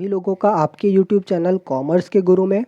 सभी लोगों का आपके यूट्यूब चैनल कॉमर्स के गुरु में।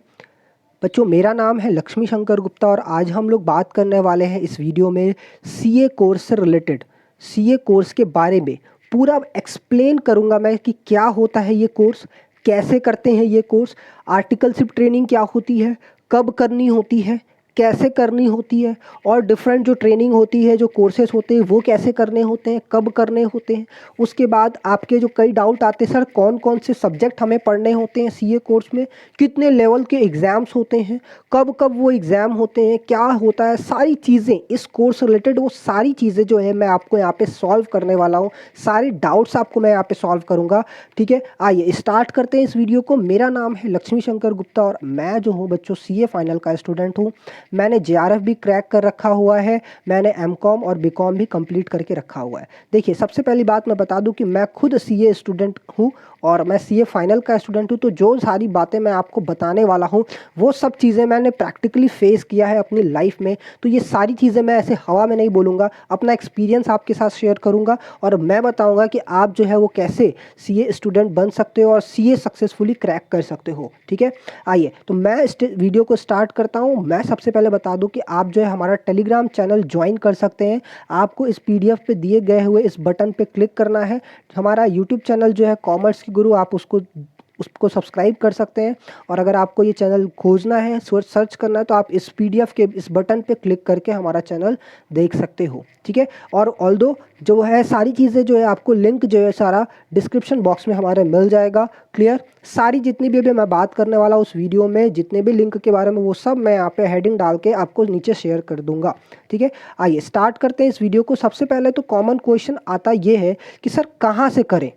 बच्चों, मेरा नाम है लक्ष्मी शंकर गुप्ता और आज हम लोग बात करने वाले हैं इस वीडियो में सीए कोर्स से रिलेटेड सीए कोर्स के बारे में पूरा एक्सप्लेन करूंगा मैं कि क्या होता है ये कोर्स, कैसे करते हैं ये कोर्स, आर्टिकलशिप ट्रेनिंग क्या होती है, कब करनी होती है, कैसे करनी होती है और डिफरेंट जो ट्रेनिंग होती है, जो कोर्सेज होते हैं वो कैसे करने होते हैं, कब करने होते हैं। उसके बाद आपके जो कई डाउट आते हैं, सर कौन कौन से सब्जेक्ट हमें पढ़ने होते हैं सीए कोर्स में, कितने लेवल के एग्ज़ाम्स होते हैं, कब कब वो एग्ज़ाम होते हैं, क्या होता है, सारी चीज़ें इस कोर्स से रिलेटेड वो सारी चीज़ें जो है मैं आपको यहाँ पे सॉल्व करने वाला हूँ। सारे डाउट्स आपको मैं यहाँ पे सॉल्व करूँगा। ठीक है, आइए स्टार्ट करते हैं इस वीडियो को। मेरा नाम है लक्ष्मी शंकर गुप्ता और मैं जो हूँ बच्चों सीए फाइनल का स्टूडेंट हूँ। मैंने जेआरएफ भी क्रैक कर रखा हुआ है, मैंने एमकॉम और बीकॉम भी कंप्लीट करके रखा हुआ है। देखिए, सबसे पहली बात मैं बता दूं कि मैं खुद सीए स्टूडेंट हूं और मैं सीए फाइनल का स्टूडेंट हूं। तो जो सारी बातें मैं आपको बताने वाला हूं वो सब चीज़ें मैंने प्रैक्टिकली फेस किया है अपनी लाइफ में। तो ये सारी चीज़ें मैं ऐसे हवा में नहीं बोलूँगा, अपना एक्सपीरियंस आपके साथ शेयर करूँगा और मैं बताऊँगा कि आप जो है वो कैसे सीए स्टूडेंट बन सकते हो और सीए सक्सेसफुली क्रैक कर सकते हो। ठीक है, आइए तो मैं इस वीडियो को स्टार्ट करता हूँ। मैं सबसे पहले बता दूं कि आप जो है हमारा टेलीग्राम चैनल ज्वाइन कर सकते हैं। आपको इस पीडीएफ पे दिए गए हुए इस बटन पे क्लिक करना है। हमारा यूट्यूब चैनल जो है कॉमर्स की गुरु, आप उसको सब्सक्राइब कर सकते हैं और अगर आपको ये चैनल खोजना है, सर्च करना है, तो आप इस पीडीएफ के इस बटन पे क्लिक करके हमारा चैनल देख सकते हो। ठीक है, और ऑल्दो जो है सारी चीज़ें जो है आपको लिंक जो है सारा डिस्क्रिप्शन बॉक्स में हमारे मिल जाएगा। क्लियर, सारी जितनी भी अभी मैं बात करने वाला उस वीडियो में जितने भी लिंक के बारे में वो सब मैं यहाँ पे हेडिंग डाल के आपको नीचे शेयर कर दूंगा। ठीक है, आइए स्टार्ट करते हैं इस वीडियो को। सबसे पहले तो कॉमन क्वेश्चन आता ये है कि सर कहाँ से करें,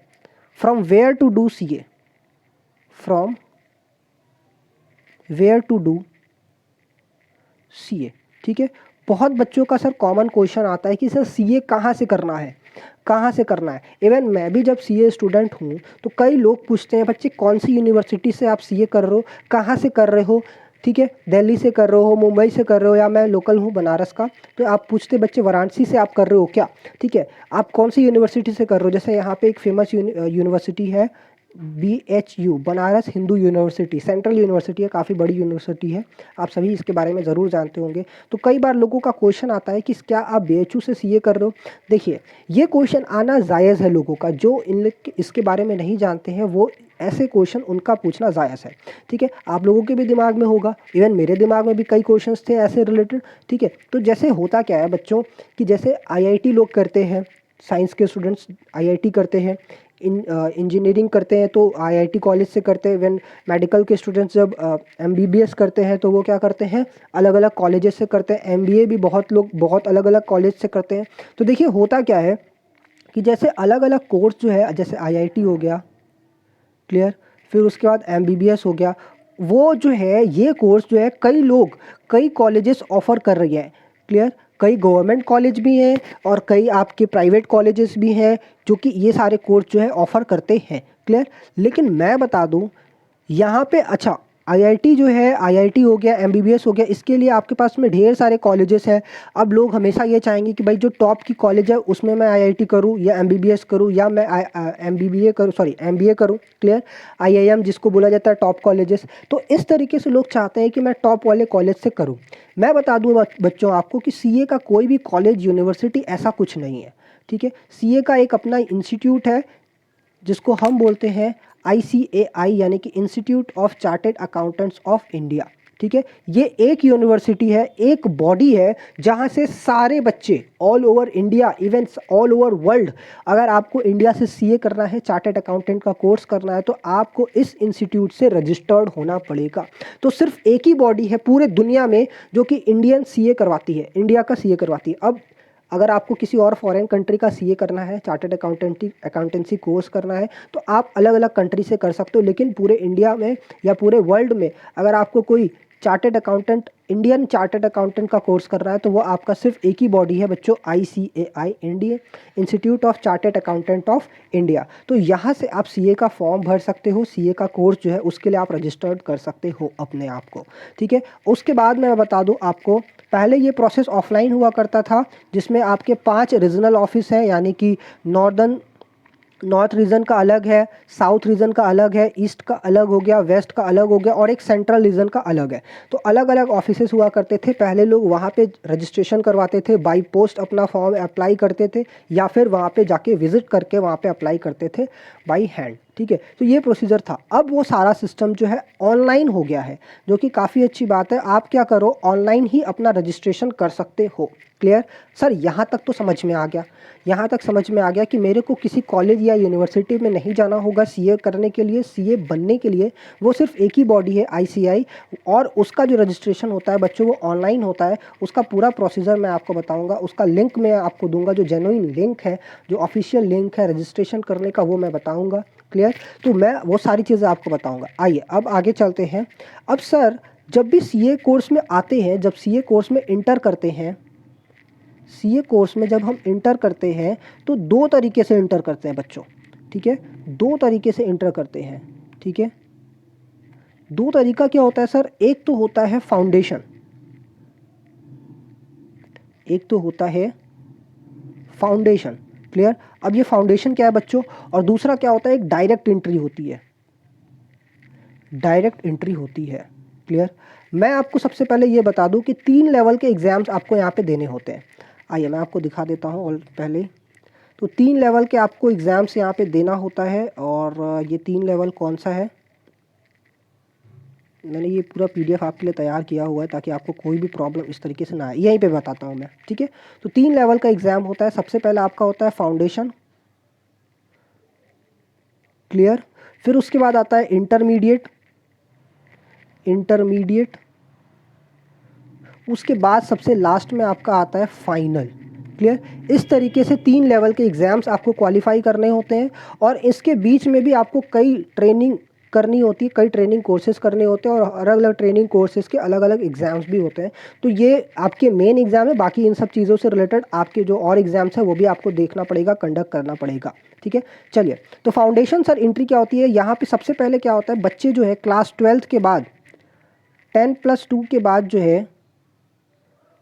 from where to do CA, from where to do CA. ठीक है, बहुत बच्चों का सर कॉमन क्वेश्चन आता है कि सर सीए कहाँ से करना है, कहाँ से करना है। इवन मैं भी जब सीए स्टूडेंट हूँ तो कई लोग पूछते हैं बच्चे कौन सी यूनिवर्सिटी से आप सीए कर रहे हो, कहाँ से कर रहे हो। ठीक है, दिल्ली से कर रहे हो, मुंबई से कर रहे हो, या मैं लोकल हूँ बनारस का, तो आप पूछते बच्चे वाराणसी से आप कर रहे हो क्या। ठीक है, आप कौन सी यूनिवर्सिटी से कर रहे हो। जैसे यहाँ पे एक फेमस यूनिवर्सिटी है BHU, Banaras Hindu university, central university है, काफ़ी बड़ी यूनिवर्सिटी है, आप सभी इसके बारे में ज़रूर जानते होंगे। तो कई बार लोगों का क्वेश्चन आता है कि क्या आप BHU से सीए कर रहे हो। देखिए, ये क्वेश्चन आना जायज़ है, लोगों का जो इसके बारे में नहीं जानते हैं वो ऐसे क्वेश्चन उनका पूछना जायज़ है। ठीक है, आप लोगों के भी दिमाग में होगा, इवन मेरे दिमाग में भी कई क्वेश्चंस थे ऐसे रिलेटेड। ठीक है, तो जैसे होता क्या है बच्चों कि जैसे IIT लोग करते हैं, साइंस के स्टूडेंट्स IIT करते हैं, इंजीनियरिंग करते हैं तो IIT कॉलेज से करते हैं। इवन मेडिकल के स्टूडेंट्स जब MBBS करते हैं तो वो क्या करते हैं, अलग अलग कॉलेजेस से करते हैं। MBA भी बहुत लोग बहुत अलग अलग कॉलेज से करते हैं। तो देखिए होता क्या है कि जैसे अलग अलग कोर्स जो है, जैसे IIT हो गया, क्लियर, फिर उसके बाद MBBS हो गया, वो जो है ये कोर्स जो है कई लोग कई कॉलेजेस ऑफ़र कर रही हैं। क्लियर, कई गवर्नमेंट कॉलेज भी हैं और कई आपके प्राइवेट कॉलेजेस भी हैं जो कि ये सारे कोर्स जो है ऑफ़र करते हैं। क्लियर, लेकिन मैं बता दूं यहाँ पे, अच्छा IIT जो है, IIT हो गया, MBBS हो गया, इसके लिए आपके पास में ढेर सारे कॉलेजेस हैं। अब लोग हमेशा ये चाहेंगे कि भाई जो टॉप की कॉलेज है उसमें मैं IIT करूँ या MBBS करूँ या मैं MBA करूँ। क्लियर, IIM जिसको बोला जाता है टॉप कॉलेजेस, तो इस तरीके से लोग चाहते हैं कि मैं टॉप वाले कॉलेज से करूँ। मैं बता दूँ बच्चों आपको कि सीए का कोई भी कॉलेज यूनिवर्सिटी ऐसा कुछ नहीं है। ठीक है, सीए का एक अपना इंस्टीट्यूट है जिसको हम बोलते हैं ICAI, यानी कि institute of chartered accountants of India. ठीक है, ये एक यूनिवर्सिटी है, एक बॉडी है जहाँ से सारे बच्चे all over India, even all over world, अगर आपको इंडिया से सीए करना है, चार्टेड अकाउंटेंट का कोर्स करना है, तो आपको इस इंस्टीट्यूट से रजिस्टर्ड होना पड़ेगा। तो सिर्फ एक ही बॉडी है पूरे दुनिया में जो कि इंडियन सीए करवाती है, इंडिया का सीए करवाती है। अब अगर आपको किसी और फॉरेन कंट्री का सीए करना है, चार्टर्ड अकाउंटेंसी कोर्स करना है, तो आप अलग अलग कंट्री से कर सकते हो। लेकिन पूरे इंडिया में या पूरे वर्ल्ड में अगर आपको कोई chartered accountant, Indian chartered accountant का कोर्स कर रहा है, तो वो आपका सिर्फ एक ही बॉडी है बच्चों, ICAI, Indian institute of chartered accountant of India. तो यहाँ से आप सीए का फॉर्म भर सकते हो, सीए का कोर्स जो है उसके लिए आप रजिस्टर्ड कर सकते हो अपने आप को। ठीक है, उसके बाद मैं बता दूँ आपको, पहले ये प्रोसेस ऑफलाइन हुआ करता था जिसमें आपके 5 रीजनल ऑफिस हैं, यानी कि नॉर्दर्न नॉर्थ रीजन का अलग है, साउथ रीजन का अलग है, ईस्ट का अलग हो गया, वेस्ट का अलग हो गया और एक सेंट्रल रीजन का अलग है। तो अलग अलग ऑफिसेस हुआ करते थे। पहले लोग वहाँ पे रजिस्ट्रेशन करवाते थे, बाई पोस्ट अपना फॉर्म अप्लाई करते थे या फिर वहाँ पे जाके विजिट करके वहाँ पे अप्लाई करते थे बाई हैंड। ठीक है, तो ये प्रोसीजर था। अब वो सारा सिस्टम जो है ऑनलाइन हो गया है, जो कि काफ़ी अच्छी बात है। आप क्या करो, ऑनलाइन ही अपना रजिस्ट्रेशन कर सकते हो। क्लियर सर, यहाँ तक तो समझ में आ गया। यहाँ तक समझ में आ गया कि मेरे को किसी कॉलेज या यूनिवर्सिटी में नहीं जाना होगा सीए करने के लिए, सीए बनने के लिए। वो सिर्फ एक ही बॉडी है आईसीआई, और उसका जो रजिस्ट्रेशन होता है बच्चों वो ऑनलाइन होता है। उसका पूरा प्रोसीजर मैं आपको बताऊंगा, उसका लिंक मैं आपको दूंगा, जो जेन्युइन लिंक है, जो ऑफिशियल लिंक है रजिस्ट्रेशन करने का, वो मैं बताऊँगा। क्लियर, तो मैं वो सारी चीज़ें आपको बताऊँगा। आइए अब आगे चलते हैं। अब सर, जब भी सीए कोर्स में आते हैं, जब सीए कोर्स में इंटर करते हैं, सीए कोर्स में जब हम इंटर करते हैं तो दो तरीके से इंटर करते हैं बच्चों। ठीक है, दो तरीके से इंटर करते हैं। ठीक है, दो तरीका क्या होता है सर, एक तो होता है फाउंडेशन, एक तो होता है फाउंडेशन। क्लियर, अब ये फाउंडेशन क्या है बच्चों, और दूसरा क्या होता है, एक डायरेक्ट एंट्री होती है, डायरेक्ट एंट्री होती है। क्लियर, मैं आपको सबसे पहले ये बता दूं कि 3 लेवल के एग्ज़ाम्स आपको यहाँ पे देने होते हैं। आइए मैं आपको दिखा देता हूँ। और पहले तो 3 लेवल के आपको एग्ज़ाम्स यहाँ पे देना होता है। और ये 3 लेवल कौन सा है, मैंने ये पूरा पीडीएफ आपके लिए तैयार किया हुआ है ताकि आपको कोई भी प्रॉब्लम इस तरीके से ना आए, यहीं पे बताता हूँ मैं। ठीक है, तो 3 लेवल का एग्ज़ाम होता है। सबसे पहले आपका होता है फाउंडेशन। क्लियर, फिर उसके बाद आता है इंटरमीडिएट, इंटरमीडिएट, उसके बाद सबसे लास्ट में आपका आता है फाइनल। क्लियर, इस तरीके से 3 लेवल के एग्ज़ाम्स आपको क्वालिफाई करने होते हैं। और इसके बीच में भी आपको कई ट्रेनिंग करनी होती है, कई ट्रेनिंग कोर्सेज़ करने होते हैं, और अलग अलग ट्रेनिंग कोर्सेज़ के अलग अलग एग्ज़ाम्स भी होते हैं। तो ये आपके मेन एग्ज़ाम है। बाकी इन सब चीज़ों से रिलेटेड आपके जो और एग्ज़ाम्स हैं वो भी आपको देखना पड़ेगा, कंडक्ट करना पड़ेगा। ठीक है, चलिए, तो फाउंडेशन सर एंट्री क्या होती है, यहाँ पे सबसे पहले क्या होता है, बच्चे जो है क्लास 12th के बाद 10+2 के बाद जो है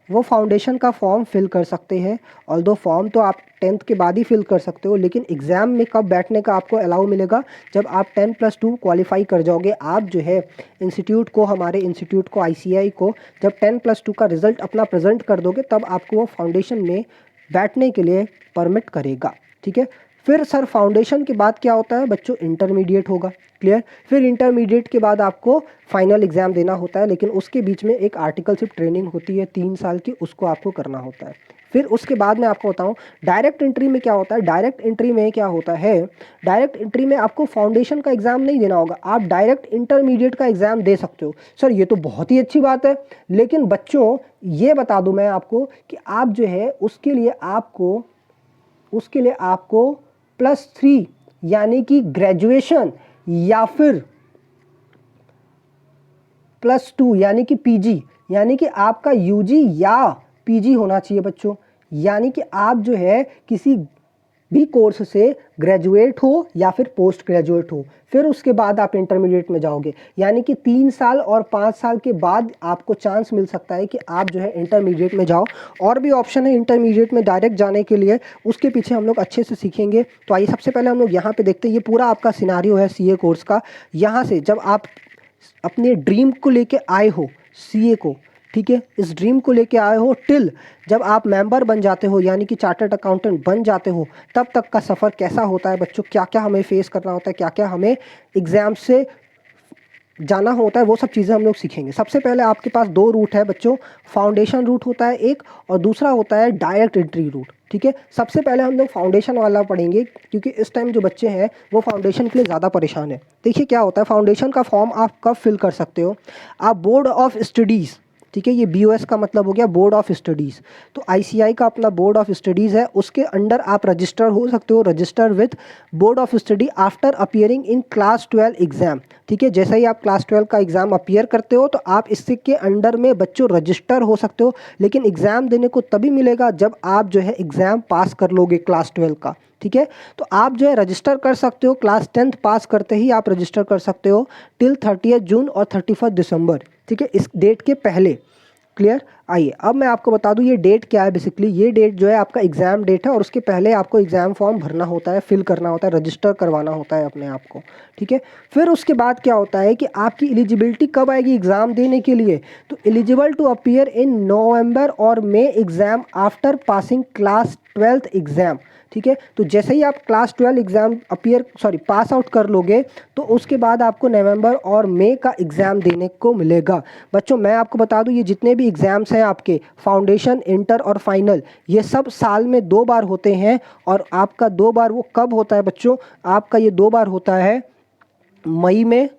वो फाउंडेशन का फॉर्म फिल कर सकते हैं। और दो फॉर्म तो आप 10th के बाद ही फिल कर सकते हो, लेकिन एग्ज़ाम में कब बैठने का आपको अलाउ मिलेगा, जब आप 10+2 क्वालिफाई कर जाओगे। आप जो है इंस्टीट्यूट को, हमारे इंस्टीट्यूट को, आईसीआई को, जब 10+2 का रिज़ल्ट अपना प्रेजेंट कर दोगे तब आपको वो फाउंडेशन में बैठने के लिए परमिट करेगा। ठीक है, फिर सर फाउंडेशन के बाद क्या होता है बच्चों, इंटरमीडिएट होगा। क्लियर, फिर इंटरमीडिएट के बाद आपको फाइनल एग्ज़ाम देना होता है, लेकिन उसके बीच में एक आर्टिकलशिप ट्रेनिंग होती है 3 साल की, उसको आपको करना होता है। फिर उसके बाद मैं आपको बताऊं डायरेक्ट एंट्री में क्या होता है। डायरेक्ट एंट्री में क्या होता है, डायरेक्ट एंट्री में आपको फाउंडेशन का एग्ज़ाम नहीं देना होगा, आप डायरेक्ट इंटरमीडिएट का एग्ज़ाम दे सकते हो। सर ये तो बहुत ही अच्छी बात है, लेकिन बच्चों ये बता दूं मैं आपको कि आप जो है उसके लिए आपको +3 यानी कि ग्रेजुएशन या फिर +2 यानी कि पीजी, यानी कि आपका यूजी या पीजी होना चाहिए बच्चों। यानी कि आप जो है किसी भी कोर्स से ग्रेजुएट हो या फिर पोस्ट ग्रेजुएट हो, फिर उसके बाद आप इंटरमीडिएट में जाओगे। यानी कि 3 साल और 5 साल के बाद आपको चांस मिल सकता है कि आप जो है इंटरमीडिएट में जाओ। और भी ऑप्शन है इंटरमीडिएट में डायरेक्ट जाने के लिए, उसके पीछे हम लोग अच्छे से सीखेंगे। तो आइए सबसे पहले हम लोग यहाँ पे देखते हैं, ये पूरा आपका सिनारियो है सीए कोर्स का। यहाँ से जब आप अपने ड्रीम को लेके आए हो सीए को, ठीक है, इस ड्रीम को लेके आए हो, टिल जब आप मेंबर बन जाते हो यानी कि चार्टर्ड अकाउंटेंट बन जाते हो, तब तक का सफ़र कैसा होता है बच्चों, क्या क्या हमें फेस करना होता है, क्या क्या हमें एग्ज़ाम से जाना होता है, वो सब चीज़ें हम लोग सीखेंगे। सबसे पहले आपके पास 2 रूट है बच्चों, फाउंडेशन रूट होता है एक, और दूसरा होता है डायरेक्ट एंट्री रूट। ठीक है, सबसे पहले हम लोग फाउंडेशन वाला पढ़ेंगे, क्योंकि इस टाइम जो बच्चे हैं वो फाउंडेशन के लिए ज़्यादा परेशान है। देखिए क्या होता है, फाउंडेशन का फॉर्म आप कब फिल कर सकते हो, आप बोर्ड ऑफ स्टडीज़, ठीक है, ये BOS का मतलब हो गया बोर्ड ऑफ स्टडीज़, तो ICI का अपना बोर्ड ऑफ स्टडीज़ है, उसके अंडर आप रजिस्टर हो सकते हो, register with board of study after appearing in class 12 exam. ठीक है, जैसे ही आप क्लास 12 का एग्ज़ाम अपियर करते हो तो आप इससे के अंडर में बच्चों रजिस्टर हो सकते हो, लेकिन एग्ज़ाम देने को तभी मिलेगा जब आप जो है एग्ज़ाम पास कर लोगे क्लास 12 का। ठीक है, तो आप जो है रजिस्टर कर सकते हो, क्लास 10th पास करते ही आप रजिस्टर कर सकते हो टिल 30 जून और 31 दिसंबर। ठीक है, इस डेट के पहले। क्लियर, आइए अब मैं आपको बता दूं ये डेट क्या है। बेसिकली ये डेट जो है आपका एग्ज़ाम डेट है और उसके पहले आपको एग्ज़ाम फॉर्म भरना होता है, फिल करना होता है, रजिस्टर करवाना होता है अपने आप को, ठीक है। फिर उसके बाद क्या होता है कि आपकी एलिजिबिलिटी कब आएगी एग्ज़ाम देने के लिए, तो eligible to appear in November और May exam after passing class 12th exam, ठीक है। तो जैसे ही आप क्लास 12 एग्ज़ाम पास आउट कर लोगे तो उसके बाद आपको नवंबर और मई का एग्ज़ाम देने को मिलेगा। बच्चों मैं आपको बता दूं ये जितने भी एग्ज़ाम्स हैं आपके फाउंडेशन, इंटर और फाइनल, ये सब साल में 2 बार होते हैं। और आपका 2 बार वो कब होता है बच्चों, आपका ये 2 बार होता है मई में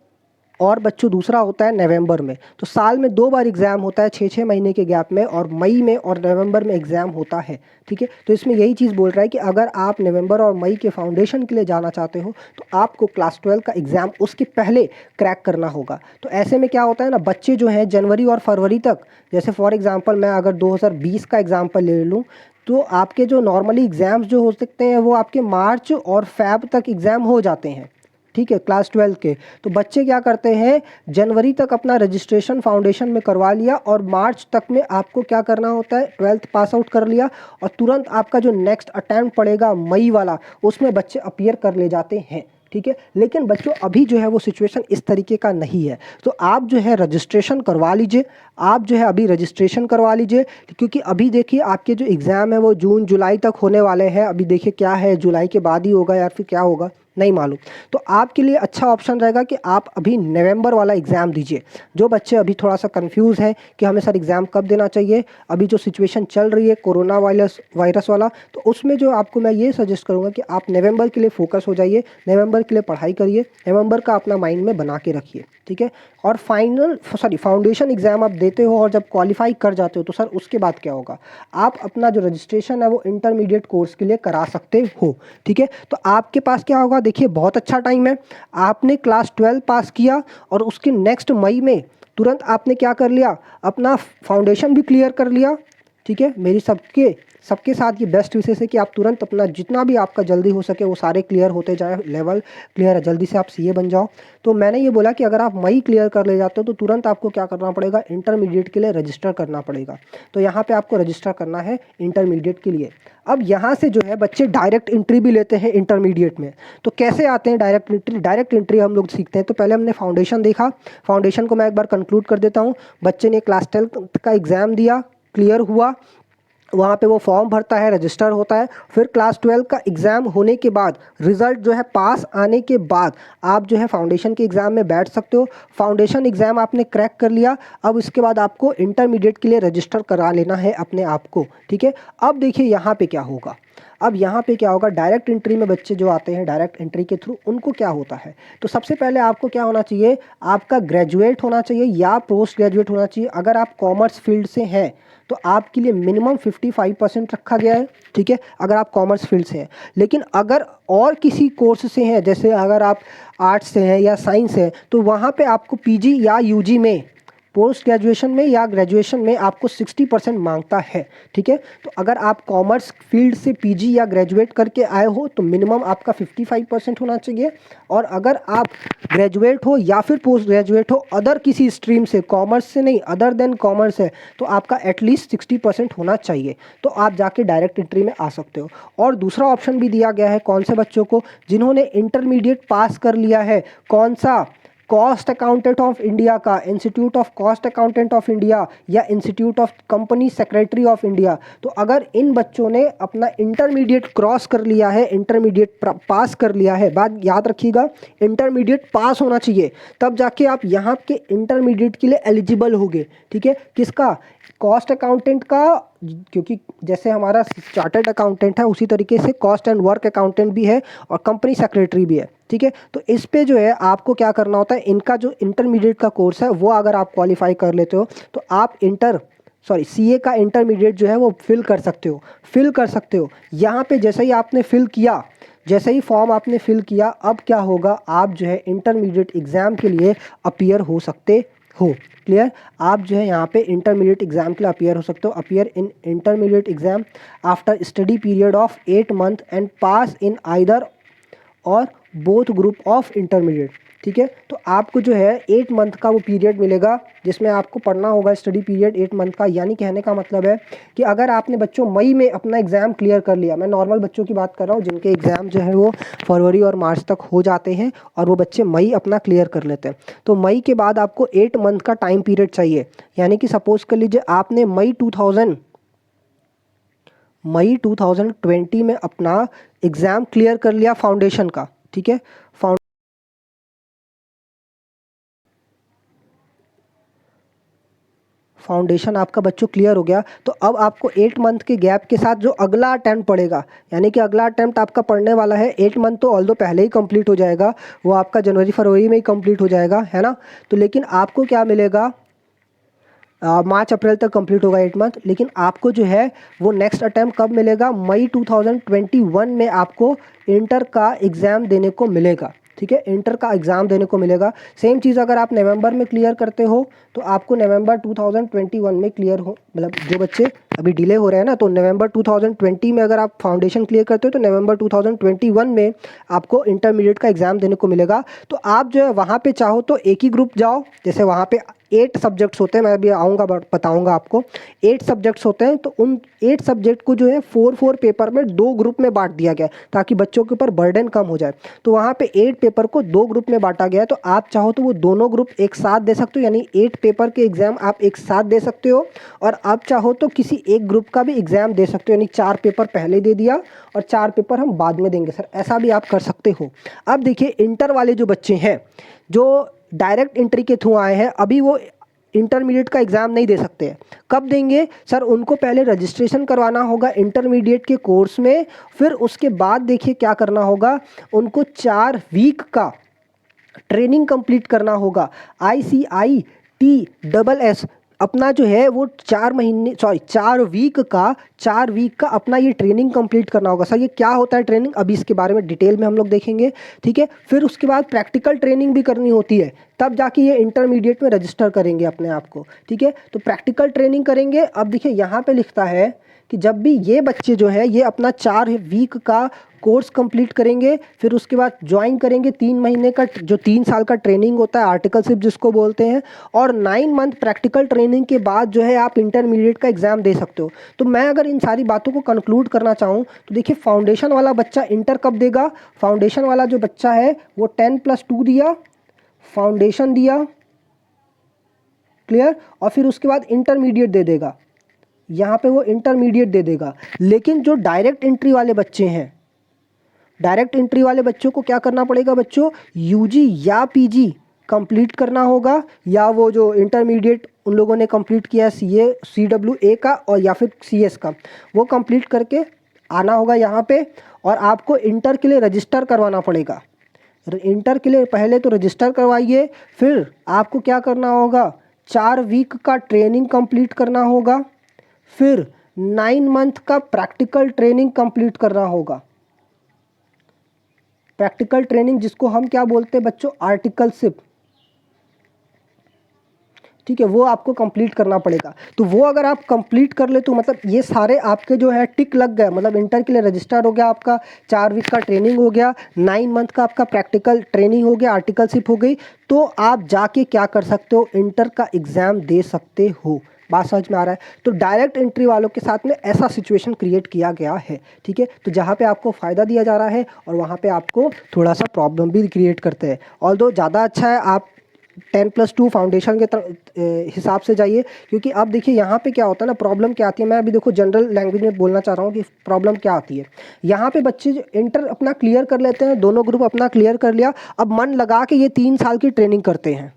और बच्चों दूसरा होता है नवंबर में। तो साल में 2 बार एग्ज़ाम होता है 6-6 महीने के गैप में, और मई में और नवंबर में एग्ज़ाम होता है, ठीक है। तो इसमें यही चीज़ बोल रहा है कि अगर आप नवंबर और मई के फाउंडेशन के लिए जाना चाहते हो तो आपको क्लास 12 का एग्ज़ाम उसके पहले क्रैक करना होगा। तो ऐसे में क्या होता है ना, बच्चे जो हैं जनवरी और फरवरी तक, जैसे फॉर एग्ज़ाम्पल मैं अगर 2020 का एग्ज़ाम्पल ले लूँ तो आपके जो नॉर्मली एग्ज़ाम्स जो हो सकते हैं वो आपके मार्च और फ़ैब तक एग्ज़ाम हो जाते हैं, ठीक है, क्लास 12 के। तो बच्चे क्या करते हैं जनवरी तक अपना रजिस्ट्रेशन फाउंडेशन में करवा लिया और मार्च तक में आपको क्या करना होता है 12th पास आउट कर लिया और तुरंत आपका जो नेक्स्ट अटैम्प्ट पड़ेगा मई वाला उसमें बच्चे अपीयर कर ले जाते हैं, ठीक है। लेकिन बच्चों अभी जो है वो सिचुएशन इस तरीके का नहीं है। तो आप जो है रजिस्ट्रेशन करवा लीजिए, आप जो है अभी रजिस्ट्रेशन करवा लीजिए, क्योंकि अभी देखिए आपके जो एग्ज़ाम है वो जून जुलाई तक होने वाले हैं। अभी देखिए क्या है, जुलाई के बाद ही होगा या फिर क्या होगा नहीं मालूम। तो आपके लिए अच्छा ऑप्शन रहेगा कि आप अभी नवंबर वाला एग्ज़ाम दीजिए। जो बच्चे अभी थोड़ा सा कंफ्यूज हैं कि हमें सर एग्ज़ाम कब देना चाहिए, अभी जो सिचुएशन चल रही है कोरोना वायरस वाला, तो उसमें जो आपको मैं ये सजेस्ट करूँगा कि आप नवंबर के लिए फोकस हो जाइए, नवंबर के लिए पढ़ाई करिए, नवंबर का अपना माइंड में बना के रखिए, ठीक है। और फाउंडेशन एग्ज़ाम आप देते हो और जब क्वालिफाई कर जाते हो तो सर उसके बाद क्या होगा, आप अपना जो रजिस्ट्रेशन है वो इंटरमीडिएट कोर्स के लिए करा सकते हो, ठीक है। तो आपके पास क्या होगा, देखिए बहुत अच्छा टाइम है। आपने क्लास 12 पास किया और उसके नेक्स्ट मई में तुरंत आपने क्या कर लिया, अपना फाउंडेशन भी क्लियर कर लिया, ठीक है। मेरी सबके साथ ये बेस्ट विशेष है कि आप तुरंत अपना जितना भी आपका जल्दी हो सके वो सारे क्लियर होते जाए, लेवल क्लियर है, जल्दी से आप सीए बन जाओ। तो मैंने ये बोला कि अगर आप मई क्लियर कर ले जाते हो तो तुरंत आपको क्या करना पड़ेगा, इंटरमीडिएट के लिए रजिस्टर करना पड़ेगा। तो यहाँ पे आपको रजिस्टर करना है इंटरमीडिएट के लिए। अब यहाँ से जो है बच्चे डायरेक्ट एंट्री भी लेते हैं इंटरमीडिएट में। तो कैसे आते हैं डायरेक्ट एंट्री हम लोग सीखते हैं। तो पहले हमने फाउंडेशन देखा, फाउंडेशन को मैं एक बार कंक्लूड कर देता हूँ। बच्चे ने क्लास 12 का एग्ज़ाम दिया, क्लियर हुआ, वहाँ पे वो फॉर्म भरता है, रजिस्टर होता है। फिर क्लास 12 का एग्ज़ाम होने के बाद रिज़ल्ट जो है पास आने के बाद आप जो है फाउंडेशन के एग्ज़ाम में बैठ सकते हो। फाउंडेशन एग्ज़ाम आपने क्रैक कर लिया, अब इसके बाद आपको इंटरमीडिएट के लिए रजिस्टर करा लेना है अपने आप को, ठीक है। अब देखिए यहाँ पे क्या होगा, अब यहाँ पे क्या होगा, डायरेक्ट एंट्री में बच्चे जो आते हैं डायरेक्ट एंट्री के थ्रू उनको क्या होता है, तो सबसे पहले आपको क्या होना चाहिए, आपका ग्रेजुएट होना चाहिए या पोस्ट ग्रेजुएट होना चाहिए। अगर आप कॉमर्स फील्ड से हैं तो आपके लिए मिनिमम 55% रखा गया है, ठीक है, अगर आप कॉमर्स फील्ड से हैं। लेकिन अगर और किसी कोर्स से हैं, जैसे अगर आप आर्ट्स से हैं या साइंस है, तो वहाँ पे आपको पीजी या यूजी में, पोस्ट ग्रेजुएशन में या ग्रेजुएशन में आपको 60% मांगता है, ठीक है। तो अगर आप कॉमर्स फील्ड से पीजी या ग्रेजुएट करके आए हो तो मिनिमम आपका 55% होना चाहिए। और अगर आप ग्रेजुएट हो या फिर पोस्ट ग्रेजुएट हो अदर किसी स्ट्रीम से, कॉमर्स से नहीं, अदर देन कॉमर्स है, तो आपका एटलीस्ट 60% होना चाहिए, तो आप जाके डायरेक्ट एंट्री में आ सकते हो। और दूसरा ऑप्शन भी दिया गया है कौन से बच्चों को, जिन्होंने इंटरमीडिएट पास कर लिया है, कौन सा, कॉस्ट अकाउंटेंट ऑफ इंडिया का, institute of cost accountant of India या institute of company secretary of India. तो अगर इन बच्चों ने अपना इंटरमीडिएट क्रॉस कर लिया है, इंटरमीडिएट पास कर लिया है, बात याद रखिएगा इंटरमीडिएट पास होना चाहिए, तब जाके आप यहाँ के इंटरमीडिएट के लिए एलिजिबल होगे, ठीक है। किसका, कॉस्ट अकाउंटेंट का, क्योंकि जैसे हमारा चार्टर्ड अकाउंटेंट है उसी तरीके से कॉस्ट एंड वर्क अकाउंटेंट भी है और कंपनी सेक्रेटरी भी है, ठीक है। तो इस पे जो है आपको क्या करना होता है, इनका जो इंटरमीडिएट का कोर्स है वो अगर आप क्वालिफाई कर लेते हो तो आप सीए का इंटरमीडिएट जो है वो फिल कर सकते हो। यहाँ पे जैसे ही आपने फिल किया, जैसे ही फॉर्म आपने फिल किया, अब क्या होगा, आप जो है इंटरमीडिएट एग्ज़ाम के लिए अपीयर हो सकते हो, क्लियर। आप जो है यहाँ पे इंटरमीडिएट एग्ज़ाम के लिए अपीयर हो सकते हो। Appear in intermediate exam after study period of 8 months and pass in either और बोथ ग्रुप ऑफ इंटरमीडिएट, ठीक है। तो आपको जो है 8 मंथ का वो पीरियड मिलेगा जिसमें आपको पढ़ना होगा, स्टडी पीरियड 8 मंथ का। यानी कहने का मतलब है कि अगर आपने बच्चों मई में अपना एग्ज़ाम क्लियर कर लिया, मैं नॉर्मल बच्चों की बात कर रहा हूँ जिनके एग्ज़ाम जो है वो फरवरी और मार्च तक हो जाते हैं और वो बच्चे मई अपना क्लियर कर लेते हैं, तो मई के बाद आपको 8 मंथ का टाइम पीरियड चाहिए। यानी कि सपोज़ कर लीजिए आपने मई 2020 में अपना एग्ज़ाम क्लियर कर लिया फाउंडेशन का, ठीक है। फाउंडेशन आपका बच्चों क्लियर हो गया, तो अब आपको 8 मंथ के गैप के साथ जो अगला अटेम्प्ट पड़ेगा, यानी कि अगला अटेम्प्ट आपका पढ़ने वाला है 8 मंथ, तो ऑल्दो पहले ही कंप्लीट हो जाएगा, वो आपका जनवरी फरवरी में ही कंप्लीट हो जाएगा, है ना। तो लेकिन आपको क्या मिलेगा, मार्च अप्रैल तक कंप्लीट होगा 8 मंथ, लेकिन आपको जो है वो नेक्स्ट अटैम्प्ट कब मिलेगा, मई 2021 में आपको इंटर का एग्ज़ाम देने को मिलेगा, ठीक है। इंटर का एग्ज़ाम देने को मिलेगा। सेम चीज़ अगर आप नवंबर में क्लियर करते हो तो आपको नवंबर 2021 में क्लियर हो, मतलब जो बच्चे अभी डिले हो रहे हैं ना, तो नवंबर 2020 में अगर आप फाउंडेशन क्लियर करते हो तो नवंबर 2021 में आपको इंटरमीडिएट का एग्ज़ाम देने को मिलेगा। तो आप जो है वहाँ पे चाहो तो एक ही ग्रुप जाओ, जैसे वहाँ पे 8 सब्जेक्ट्स होते हैं, मैं अभी आऊँगा बताऊँगा आपको। 8 सब्जेक्ट्स होते हैं, तो उन 8 सब्जेक्ट को जो है 4 पेपर में 2 ग्रुप में बांट दिया गया है ताकि बच्चों के ऊपर बर्डन कम हो जाए। तो वहाँ पे 8 पेपर को 2 ग्रुप में बांटा गया है, तो आप चाहो तो वो दोनों ग्रुप एक साथ दे सकते हो, यानी 8 पेपर के एग्ज़ाम आप एक साथ दे सकते हो। और आप चाहो तो किसी एक ग्रुप का भी एग्ज़ाम दे सकते हो, यानी 4 पेपर पहले दे दिया और 4 पेपर हम बाद में देंगे सर, ऐसा भी आप कर सकते हो। अब देखिए इंटर वाले जो बच्चे हैं जो डायरेक्ट एंट्री के थ्रू आए हैं, अभी वो इंटरमीडिएट का एग्ज़ाम नहीं दे सकते हैं। कब देंगे सर, उनको पहले रजिस्ट्रेशन करवाना होगा इंटरमीडिएट के कोर्स में, फिर उसके बाद देखिए क्या करना होगा, उनको 4 वीक का ट्रेनिंग कंप्लीट करना होगा। ICITSS अपना जो है वो 4 वीक का अपना ये ट्रेनिंग कंप्लीट करना होगा। सर ये क्या होता है ट्रेनिंग, अभी इसके बारे में डिटेल में हम लोग देखेंगे, ठीक है। फिर उसके बाद प्रैक्टिकल ट्रेनिंग भी करनी होती है, तब जाके ये इंटरमीडिएट में रजिस्टर करेंगे अपने आप को, ठीक है। तो प्रैक्टिकल ट्रेनिंग करेंगे। अब देखिए यहाँ पे लिखता है कि जब भी ये बच्चे जो है ये अपना 4 वीक का कोर्स कंप्लीट करेंगे, फिर उसके बाद ज्वाइन करेंगे 3 महीने का जो 3 साल का ट्रेनिंग होता है, आर्टिकलशिप जिसको बोलते हैं, और 9 मंथ प्रैक्टिकल ट्रेनिंग के बाद जो है आप इंटरमीडिएट का एग्ज़ाम दे सकते हो। तो मैं अगर इन सारी बातों को कंक्लूड करना चाहूँ तो देखिए फाउंडेशन वाला बच्चा इंटर कब देगा, फाउंडेशन वाला जो बच्चा है वो 10+2 दिया, फाउंडेशन दिया, क्लियर, और फिर उसके बाद इंटरमीडिएट दे देगा, यहाँ पे वो इंटरमीडिएट दे देगा। लेकिन जो डायरेक्ट एंट्री वाले बच्चे हैं, डायरेक्ट एंट्री वाले बच्चों को क्या करना पड़ेगा बच्चों, यूजी या पीजी कंप्लीट करना होगा, या वो जो इंटरमीडिएट उन लोगों ने कंप्लीट किया है CWA का और या फिर CS का, वो कंप्लीट करके आना होगा यहाँ पे। और आपको इंटर के लिए रजिस्टर करवाना पड़ेगा। इंटर के लिए पहले तो रजिस्टर करवाइए, फिर आपको क्या करना होगा, 4 वीक का ट्रेनिंग कंप्लीट करना होगा, फिर 9 मंथ का प्रैक्टिकल ट्रेनिंग कंप्लीट करना होगा। प्रैक्टिकल ट्रेनिंग जिसको हम क्या बोलते हैं बच्चों, आर्टिकलशिप, ठीक है, वो आपको कंप्लीट करना पड़ेगा। तो वो अगर आप कंप्लीट कर ले तो मतलब ये सारे आपके जो है टिक लग गए, मतलब इंटर के लिए रजिस्टर हो गया आपका, 4 वीक का ट्रेनिंग हो गया, 9 मंथ का आपका प्रैक्टिकल ट्रेनिंग हो गया, आर्टिकलशिप हो गई, तो आप जाके क्या कर सकते हो, इंटर का एग्ज़ाम दे सकते हो। बात समझ में आ रहा है। तो डायरेक्ट एंट्री वालों के साथ में ऐसा सिचुएशन क्रिएट किया गया है, ठीक है। तो जहाँ पे आपको फ़ायदा दिया जा रहा है और वहाँ पे आपको थोड़ा सा प्रॉब्लम भी क्रिएट करते हैं। ऑल्दो ज़्यादा अच्छा है आप 10+2 फाउंडेशन के हिसाब से जाइए, क्योंकि अब देखिए यहाँ पे क्या होता है ना, प्रॉब्लम क्या आती है, मैं अभी देखो जनरल लैंग्वेज में बोलना चाह रहा हूँ कि प्रॉब्लम क्या आती है। यहाँ पे बच्चे जो इंटर अपना क्लियर कर लेते हैं, दोनों ग्रुप अपना क्लियर कर लिया, अब मन लगा के ये 3 साल की ट्रेनिंग करते हैं,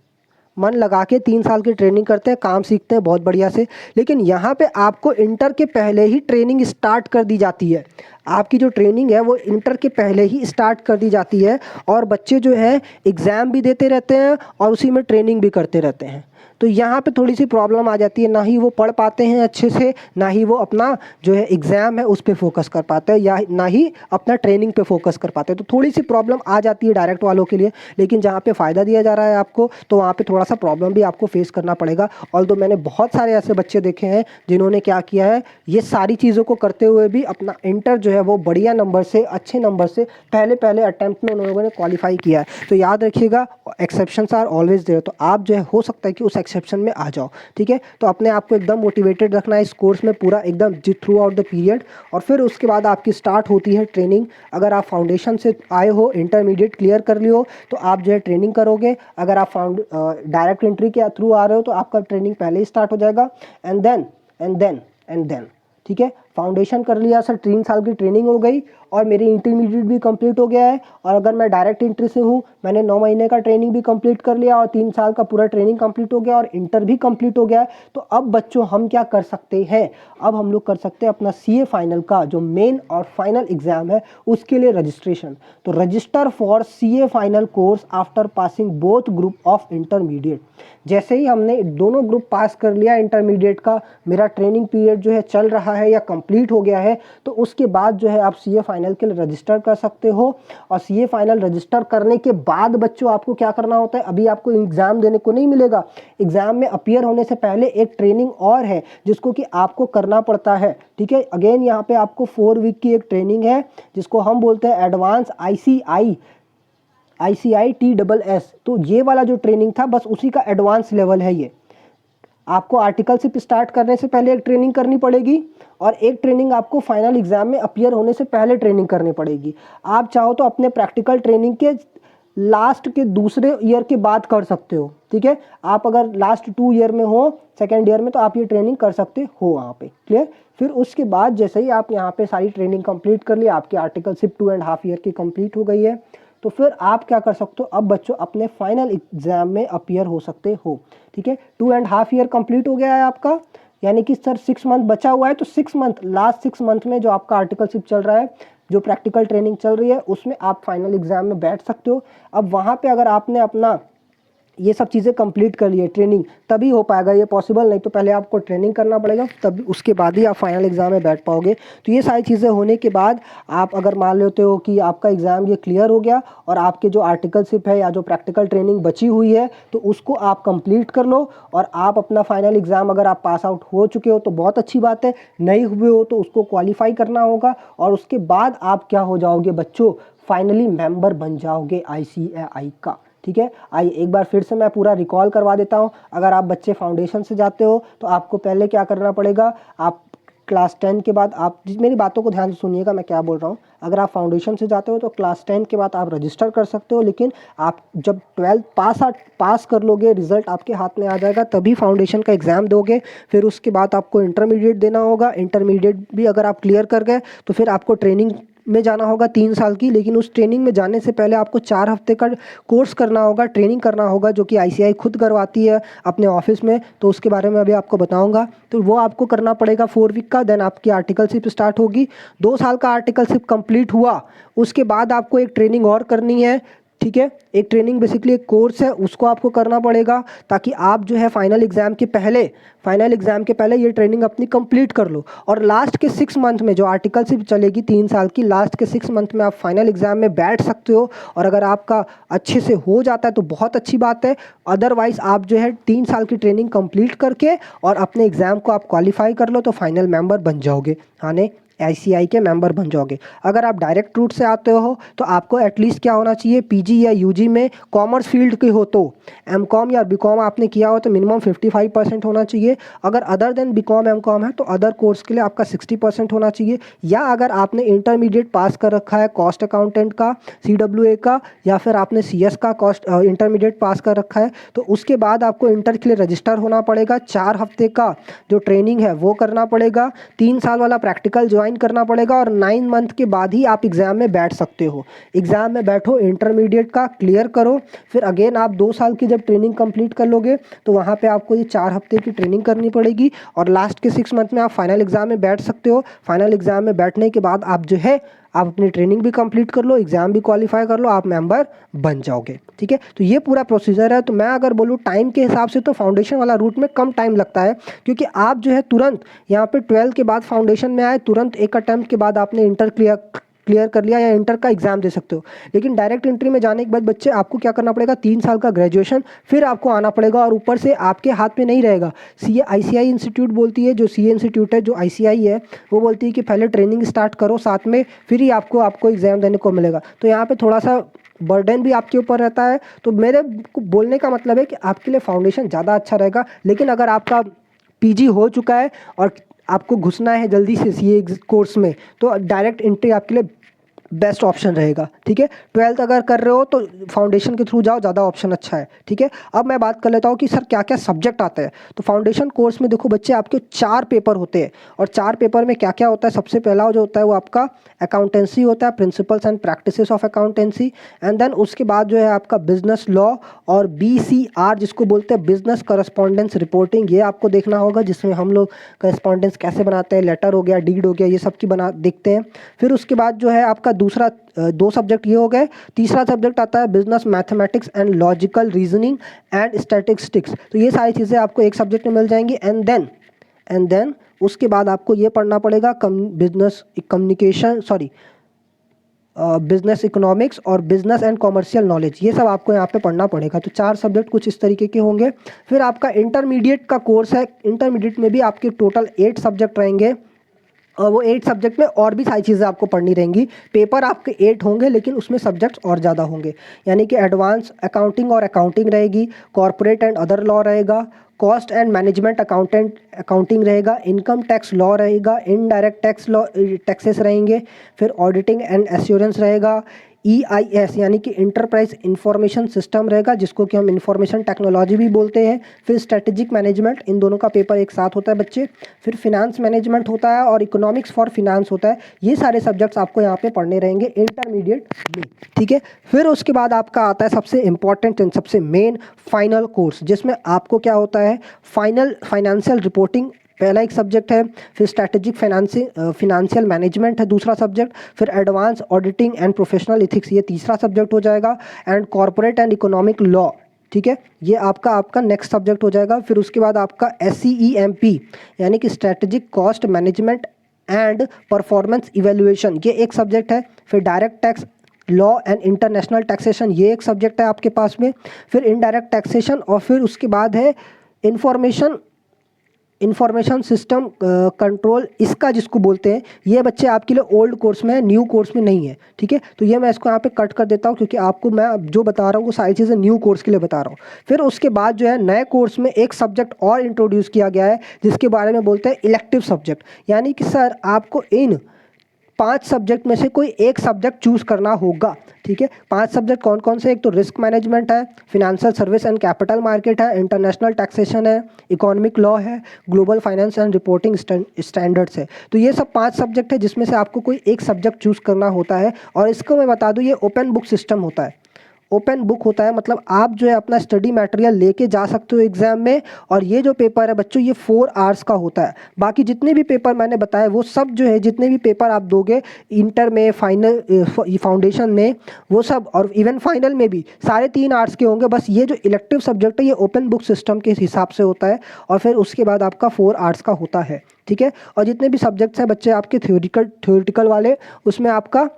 मन लगा के 3 साल की ट्रेनिंग करते हैं, काम सीखते हैं बहुत बढ़िया से। लेकिन यहाँ पे आपको इंटर के पहले ही ट्रेनिंग स्टार्ट कर दी जाती है, आपकी जो ट्रेनिंग है वो इंटर के पहले ही स्टार्ट कर दी जाती है, और बच्चे जो है एग्ज़ाम भी देते रहते हैं और उसी में ट्रेनिंग भी करते रहते हैं। तो यहाँ पे थोड़ी सी प्रॉब्लम आ जाती है, ना ही वो पढ़ पाते हैं अच्छे से, ना ही वो अपना जो है एग्ज़ाम है उस पर फोकस कर पाते हैं, या ना ही अपना ट्रेनिंग पे फोकस कर पाते हैं। तो थोड़ी सी प्रॉब्लम आ जाती है डायरेक्ट वालों के लिए। लेकिन जहाँ पे फ़ायदा दिया जा रहा है आपको, तो वहाँ पे थोड़ा सा प्रॉब्लम भी आपको फेस करना पड़ेगा। ऑल्दो मैंने बहुत सारे ऐसे बच्चे देखे हैं जिन्होंने क्या किया है, ये सारी चीज़ों को करते हुए भी अपना इंटर जो है वो बढ़िया नंबर से, अच्छे नंबर से पहले अटैम्प्ट में उन लोगों ने क्वालिफाई किया है। तो याद रखिएगा, एक्सेप्शंस आर ऑलवेज देयर, तो आप जो है हो सकता है कि उस एक्सेप्शन में आ जाओ, ठीक है। तो अपने आप को एकदम मोटिवेटेड रखना है इस कोर्स में पूरा एकदम थ्रू आउट द पीरियड। और फिर उसके बाद आपकी स्टार्ट होती है ट्रेनिंग। अगर आप फाउंडेशन से आए हो, इंटरमीडिएट क्लियर कर लियो, तो आप जो है ट्रेनिंग करोगे। अगर आप डायरेक्ट एंट्री के थ्रू आ रहे हो तो आपका ट्रेनिंग पहले ही स्टार्ट हो जाएगा। एंड देन ठीक है, फाउंडेशन कर लिया सर, 3 साल की ट्रेनिंग हो गई और मेरी इंटरमीडिएट भी कंप्लीट हो गया है। और अगर मैं डायरेक्ट एंट्री से हूँ, मैंने 9 महीने का ट्रेनिंग भी कंप्लीट कर लिया और 3 साल का पूरा ट्रेनिंग कंप्लीट हो गया और इंटर भी कंप्लीट हो गया है। तो अब बच्चों हम क्या कर सकते हैं, अब हम लोग कर सकते हैं अपना सीए फाइनल का जो मेन और फाइनल एग्जाम है उसके लिए रजिस्ट्रेशन। तो register for CA final course after passing both group of intermediate. जैसे ही हमने दोनों ग्रुप पास कर लिया इंटरमीडिएट का, मेरा ट्रेनिंग पीरियड जो है चल रहा है या कंप्लीट हो गया है, तो उसके बाद जो है आप सीए फाइनल के लिए रजिस्टर कर सकते हो। और सीए फाइनल रजिस्टर करने के बाद बच्चों आपको क्या करना होता है, अभी आपको एग्जाम देने को नहीं मिलेगा। एग्जाम में अपीयर होने से पहले एक ट्रेनिंग और है जिसको कि आपको करना पड़ता है, ठीक है। अगेन यहाँ पे आपको 4 वीक की एक ट्रेनिंग है जिसको हम बोलते हैं एडवांस ICITSS। तो ये वाला जो ट्रेनिंग था बस उसी का एडवांस लेवल है ये। आपको आर्टिकलशिप स्टार्ट करने से पहले एक ट्रेनिंग करनी पड़ेगी और एक ट्रेनिंग आपको फाइनल एग्जाम में अपीयर होने से पहले ट्रेनिंग करनी पड़ेगी। आप चाहो तो अपने प्रैक्टिकल ट्रेनिंग के लास्ट के दूसरे ईयर के बाद कर सकते हो, ठीक है। आप अगर लास्ट 2 ईयर में हो, सेकेंड ईयर में, तो आप ये ट्रेनिंग कर सकते हो वहाँ पे, क्लियर। फिर उसके बाद जैसे ही आप यहाँ पे सारी ट्रेनिंग कंप्लीट कर ली, आपकी आर्टिकलशिप 2.5 ईयर की कंप्लीट हो गई है, तो फिर आप क्या कर सकते हो, अब बच्चों अपने फाइनल एग्जाम में अपीयर हो सकते हो, ठीक है। 2.5 ईयर कंप्लीट हो गया है आपका, यानी कि सर 6 मंथ बचा हुआ है, तो 6 मंथ, लास्ट 6 मंथ में जो आपका आर्टिकलशिप चल रहा है, जो प्रैक्टिकल ट्रेनिंग चल रही है, उसमें आप फाइनल एग्जाम में बैठ सकते हो। अब वहाँ पे अगर आपने अपना ये सब चीज़ें कंप्लीट कर लिए, ट्रेनिंग, तभी हो पाएगा ये पॉसिबल, नहीं तो पहले आपको ट्रेनिंग करना पड़ेगा, तब उसके बाद ही आप फाइनल एग्जाम में बैठ पाओगे। तो ये सारी चीज़ें होने के बाद आप अगर मान लेते हो कि आपका एग्ज़ाम ये क्लियर हो गया और आपके जो आर्टिकलशिप है या जो प्रैक्टिकल ट्रेनिंग बची हुई है, तो उसको आप कंप्लीट कर लो और आप अपना फाइनल एग्ज़ाम, अगर आप पास आउट हो चुके हो तो बहुत अच्छी बात है, नहीं हुए हो तो उसको क्वालिफाई करना होगा और उसके बाद आप क्या हो जाओगे बच्चों, फाइनली मेंबर बन जाओगे ICAI का, ठीक है। आइए एक बार फिर से मैं पूरा रिकॉल करवा देता हूँ। अगर आप बच्चे फाउंडेशन से जाते हो तो आपको पहले क्या करना पड़ेगा, आप क्लास 10 के बाद, आप मेरी बातों को ध्यान से सुनिएगा मैं क्या बोल रहा हूँ। अगर आप फाउंडेशन से जाते हो तो क्लास 10 के बाद आप रजिस्टर कर सकते हो, लेकिन आप जब 12th पास कर लोगे, रिजल्ट आपके हाथ में आ जाएगा, तभी फाउंडेशन का एग्ज़ाम दोगे। फिर उसके बाद आपको इंटरमीडिएट देना होगा। इंटरमीडिएट भी अगर आप क्लियर कर गए तो फिर आपको ट्रेनिंग में जाना होगा 3 साल की, लेकिन उस ट्रेनिंग में जाने से पहले आपको 4 हफ्ते का कोर्स करना होगा, ट्रेनिंग करना होगा, जो कि ICAI खुद करवाती है अपने ऑफिस में। तो उसके बारे में अभी आपको बताऊंगा। तो वो आपको करना पड़ेगा 4 वीक का। देन आपकी आर्टिकलशिप स्टार्ट होगी। 2 साल का आर्टिकलशिप कंप्लीट हुआ, उसके बाद आपको एक ट्रेनिंग और करनी है, ठीक है। एक ट्रेनिंग बेसिकली एक कोर्स है, उसको आपको करना पड़ेगा ताकि आप जो है फाइनल एग्ज़ाम के पहले ये ट्रेनिंग अपनी कंप्लीट कर लो। और लास्ट के 6 मंथ में जो आर्टिकलशिप चलेगी 3 साल की, लास्ट के 6 मंथ में आप फाइनल एग्ज़ाम में बैठ सकते हो। और अगर आपका अच्छे से हो जाता है तो बहुत अच्छी बात है, अदरवाइज़ आप जो है 3 साल की ट्रेनिंग कंप्लीट करके और अपने एग्ज़ाम को आप क्वालिफाई कर लो तो फाइनल मेंबर बन जाओगे, यानी ICAI के मेंबर बन जाओगे। अगर आप डायरेक्ट रूट से आते हो तो आपको एटलीस्ट क्या होना चाहिए, PG या UG में कॉमर्स फील्ड के हो तो, MCOM या BCOM आपने किया हो तो मिनिमम 55% होना चाहिए। अगर अदर देन BCOM MCOM है तो अदर कोर्स के लिए आपका 60% होना चाहिए। या अगर आपने इंटरमीडिएट पास कर रखा है कॉस्ट अकाउंटेंट का, CWA का, या फिर आपने CS का कॉस्ट इंटरमीडिएट पास कर रखा है, तो उसके बाद आपको इंटर के लिए रजिस्टर होना पड़ेगा। 4 हफ्ते का जो ट्रेनिंग है वो करना पड़ेगा, 3 साल वाला प्रैक्टिकल ज्वाइन करना पड़ेगा और 9 मंथ के बाद ही आप एग्ज़ाम में बैठ सकते हो। एग्ज़ाम में बैठो, इंटरमीडिएट का क्लियर करो, फिर अगेन आप 2 साल की जब ट्रेनिंग कंप्लीट कर लोगे तो वहाँ पे आपको ये 4 हफ्ते की ट्रेनिंग करनी पड़ेगी और लास्ट के 6 मंथ में आप फाइनल एग्ज़ाम में बैठ सकते हो। फाइनल एग्ज़ाम में बैठने के बाद आप जो है आप अपनी ट्रेनिंग भी कंप्लीट कर लो, एग्ज़ाम भी क्वालिफाई कर लो, आप मेंबर बन जाओगे, ठीक है। तो ये पूरा प्रोसीजर है। तो मैं अगर बोलूँ टाइम के हिसाब से तो फाउंडेशन वाला रूट में कम टाइम लगता है, क्योंकि आप जो है तुरंत यहाँ पे 12 के बाद फाउंडेशन में आए, तुरंत एक अटैम्प्ट के बाद आपने इंटर क्लियर कर लिया या इंटर का एग्जाम दे सकते हो। लेकिन डायरेक्ट एंट्री में जाने के बाद बच्चे आपको क्या करना पड़ेगा, 3 साल का ग्रेजुएशन, फिर आपको आना पड़ेगा और ऊपर से आपके हाथ में नहीं रहेगा। ICAI इंस्टीट्यूट बोलती है, जो CA इंस्टीट्यूट है, जो ICAI है, वो बोलती है कि पहले ट्रेनिंग स्टार्ट करो साथ में, फिर ही आपको एग्जाम देने को मिलेगा। तो यहाँ पे थोड़ा सा बर्डन भी आपके ऊपर रहता है। तो मेरे को बोलने का मतलब है कि आपके लिए फाउंडेशन ज़्यादा अच्छा रहेगा। लेकिन अगर आपका पीजी हो चुका है और आपको घुसना है जल्दी से सीए कोर्स में, तो डायरेक्ट एंट्री आपके लिए बेस्ट ऑप्शन रहेगा। ठीक है, 12th अगर कर रहे हो तो फाउंडेशन के थ्रू जाओ, ज़्यादा ऑप्शन अच्छा है। ठीक है, अब मैं बात कर लेता हूँ कि सर क्या क्या सब्जेक्ट आते हैं। तो फाउंडेशन कोर्स में देखो बच्चे, आपके 4 पेपर होते हैं, और 4 पेपर में क्या क्या होता है। सबसे पहला जो होता है वो आपका अकाउंटेंसी होता है, principles and practices of accountancy. And then उसके बाद जो है आपका बिजनेस लॉ और BCR जिसको बोलते हैं बिजनेस करस्पॉन्डेंस रिपोर्टिंग, ये आपको देखना होगा, जिसमें हम लोग करस्पॉन्डेंस कैसे बनाते हैं, लेटर हो गया, डीड हो गया, ये सब की बना देखते हैं। फिर उसके बाद जो है आपका दूसरा 2 सब्जेक्ट ये हो गए। तीसरा सब्जेक्ट आता है business mathematics and logical reasoning and statistics. तो ये सारी चीज़ें आपको एक सब्जेक्ट में मिल जाएंगी। एंड देन उसके बाद आपको ये पढ़ना पड़ेगा business communication, sorry business economics और बिजनेस एंड कॉमर्शियल नॉलेज, ये सब आपको यहाँ पे पढ़ना पड़ेगा। तो 4 सब्जेक्ट कुछ इस तरीके के होंगे। फिर आपका इंटरमीडिएट का कोर्स है। इंटरमीडिएट में भी आपके टोटल 8 सब्जेक्ट रहेंगे, और वो 8 सब्जेक्ट में और भी सारी चीज़ें आपको पढ़नी रहेंगी। पेपर आपके 8 होंगे, लेकिन उसमें सब्जेक्ट्स और ज़्यादा होंगे। यानी कि एडवांस अकाउंटिंग और अकाउंटिंग रहेगी, कॉर्पोरेट एंड अदर लॉ रहेगा, कॉस्ट एंड मैनेजमेंट अकाउंटिंग रहेगा, इनकम टैक्स लॉ रहेगा, इनडायरेक्ट टैक्स लॉ टैक्सेस रहेंगे, फिर ऑडिटिंग एंड एश्योरेंस रहेगा, EIS यानी कि इंटरप्राइज इंफॉर्मेशन सिस्टम रहेगा, जिसको कि हम इंफॉर्मेशन टेक्नोलॉजी भी बोलते हैं। फिर स्ट्रेटेजिक मैनेजमेंट, इन दोनों का पेपर एक साथ होता है बच्चे। फिर फिनांस मैनेजमेंट होता है और इकोनॉमिक्स फॉर फिनांस होता है। ये सारे सब्जेक्ट्स आपको यहाँ पे पढ़ने रहेंगे इंटरमीडिएट में। ठीक है, फिर उसके बाद आपका आता है सबसे इंपॉर्टेंट एंड सबसे मेन फाइनल कोर्स, जिसमें आपको क्या होता है, फाइनेंशियल रिपोर्टिंग पहला एक सब्जेक्ट है। फिर स्ट्रैटेजिक फिनेंशियल मैनेजमेंट है दूसरा सब्जेक्ट। फिर advance auditing and professional ethics, ये तीसरा सब्जेक्ट हो जाएगा। And corporate and economic law, ठीक है, ये आपका नेक्स्ट सब्जेक्ट हो जाएगा। फिर उसके बाद आपका SCEMP यानी कि strategic cost management and performance evaluation, ये एक सब्जेक्ट है। फिर direct tax law and international taxation, ये एक सब्जेक्ट है आपके पास में। फिर इनडायरेक्ट टैक्सेशन, और फिर उसके बाद है इंफॉर्मेशन सिस्टम कंट्रोल, इसका जिसको बोलते हैं, ये बच्चे आपके लिए ओल्ड कोर्स में है, न्यू कोर्स में नहीं है। ठीक है, तो ये मैं इसको यहाँ पे कट कर देता हूँ, क्योंकि आपको मैं जो बता रहा हूँ वो सारी चीज़ें न्यू कोर्स के लिए बता रहा हूँ। फिर उसके बाद जो है नए कोर्स में एक सब्जेक्ट और इंट्रोड्यूस किया गया है, जिसके बारे में बोलते हैं इलेक्टिव सब्जेक्ट। यानी कि सर आपको इन 5 सब्जेक्ट में से कोई एक सब्जेक्ट चूज़ करना होगा। ठीक है, 5 सब्जेक्ट कौन कौन से, एक तो रिस्क मैनेजमेंट है, financial service and capital market है, इंटरनेशनल टैक्सेशन है, इकोनॉमिक लॉ है, global finance and reporting standards है। तो ये सब 5 सब्जेक्ट है, जिसमें से आपको कोई एक सब्जेक्ट चूज़ करना होता है। और इसको मैं बता दूँ, ये ओपन बुक सिस्टम होता है। ओपन बुक होता है मतलब आप जो है अपना स्टडी मटेरियल लेके जा सकते हो एग्जाम में। और ये जो पेपर है बच्चों, ये 4 आवर्स का होता है। बाकी जितने भी पेपर मैंने बताए वो सब जो है, जितने भी पेपर आप दोगे इंटर में, फाइनल, फाउंडेशन में, वो सब, और इवन फाइनल में भी सारे 3 आवर्स के होंगे। बस ये जो इलेक्टिव सब्जेक्ट है ये ओपन बुक सिस्टम के हिसाब से होता है, और फिर उसके बाद आपका 4 आवर्स का होता है। ठीक है, और जितने भी सब्जेक्ट्स हैं बच्चे आपके थ्योरेटिकल वाले, उसमें आपका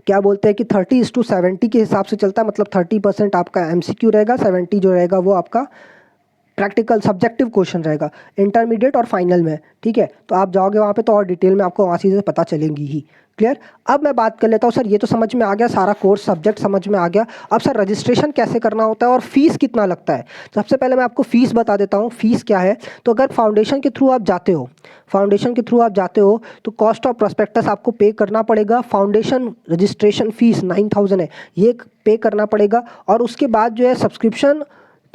क्या बोलते हैं कि 30:70 के हिसाब से चलता है। मतलब 30% आपका MCQ रहेगा, 70 जो रहेगा वो आपका प्रैक्टिकल सब्जेक्टिव क्वेश्चन रहेगा इंटरमीडिएट और फाइनल में। ठीक है, तो आप जाओगे वहाँ पे तो और डिटेल में आपको वहाँ चीज़ें पता चलेंगी ही। क्लियर। अब मैं बात कर लेता हूँ, सर ये तो समझ में आ गया, सारा कोर्स सब्जेक्ट समझ में आ गया। अब सर रजिस्ट्रेशन कैसे करना होता है और फीस कितना लगता है। सबसे पहले मैं आपको फ़ीस बता देता हूँ, फ़ीस क्या है। तो अगर फाउंडेशन के थ्रू आप जाते हो तो कॉस्ट ऑफ प्रोस्पेक्टस आपको पे करना पड़ेगा। फाउंडेशन रजिस्ट्रेशन फ़ीस 9,000 है, ये पे करना पड़ेगा। और उसके बाद जो है सब्सक्रिप्शन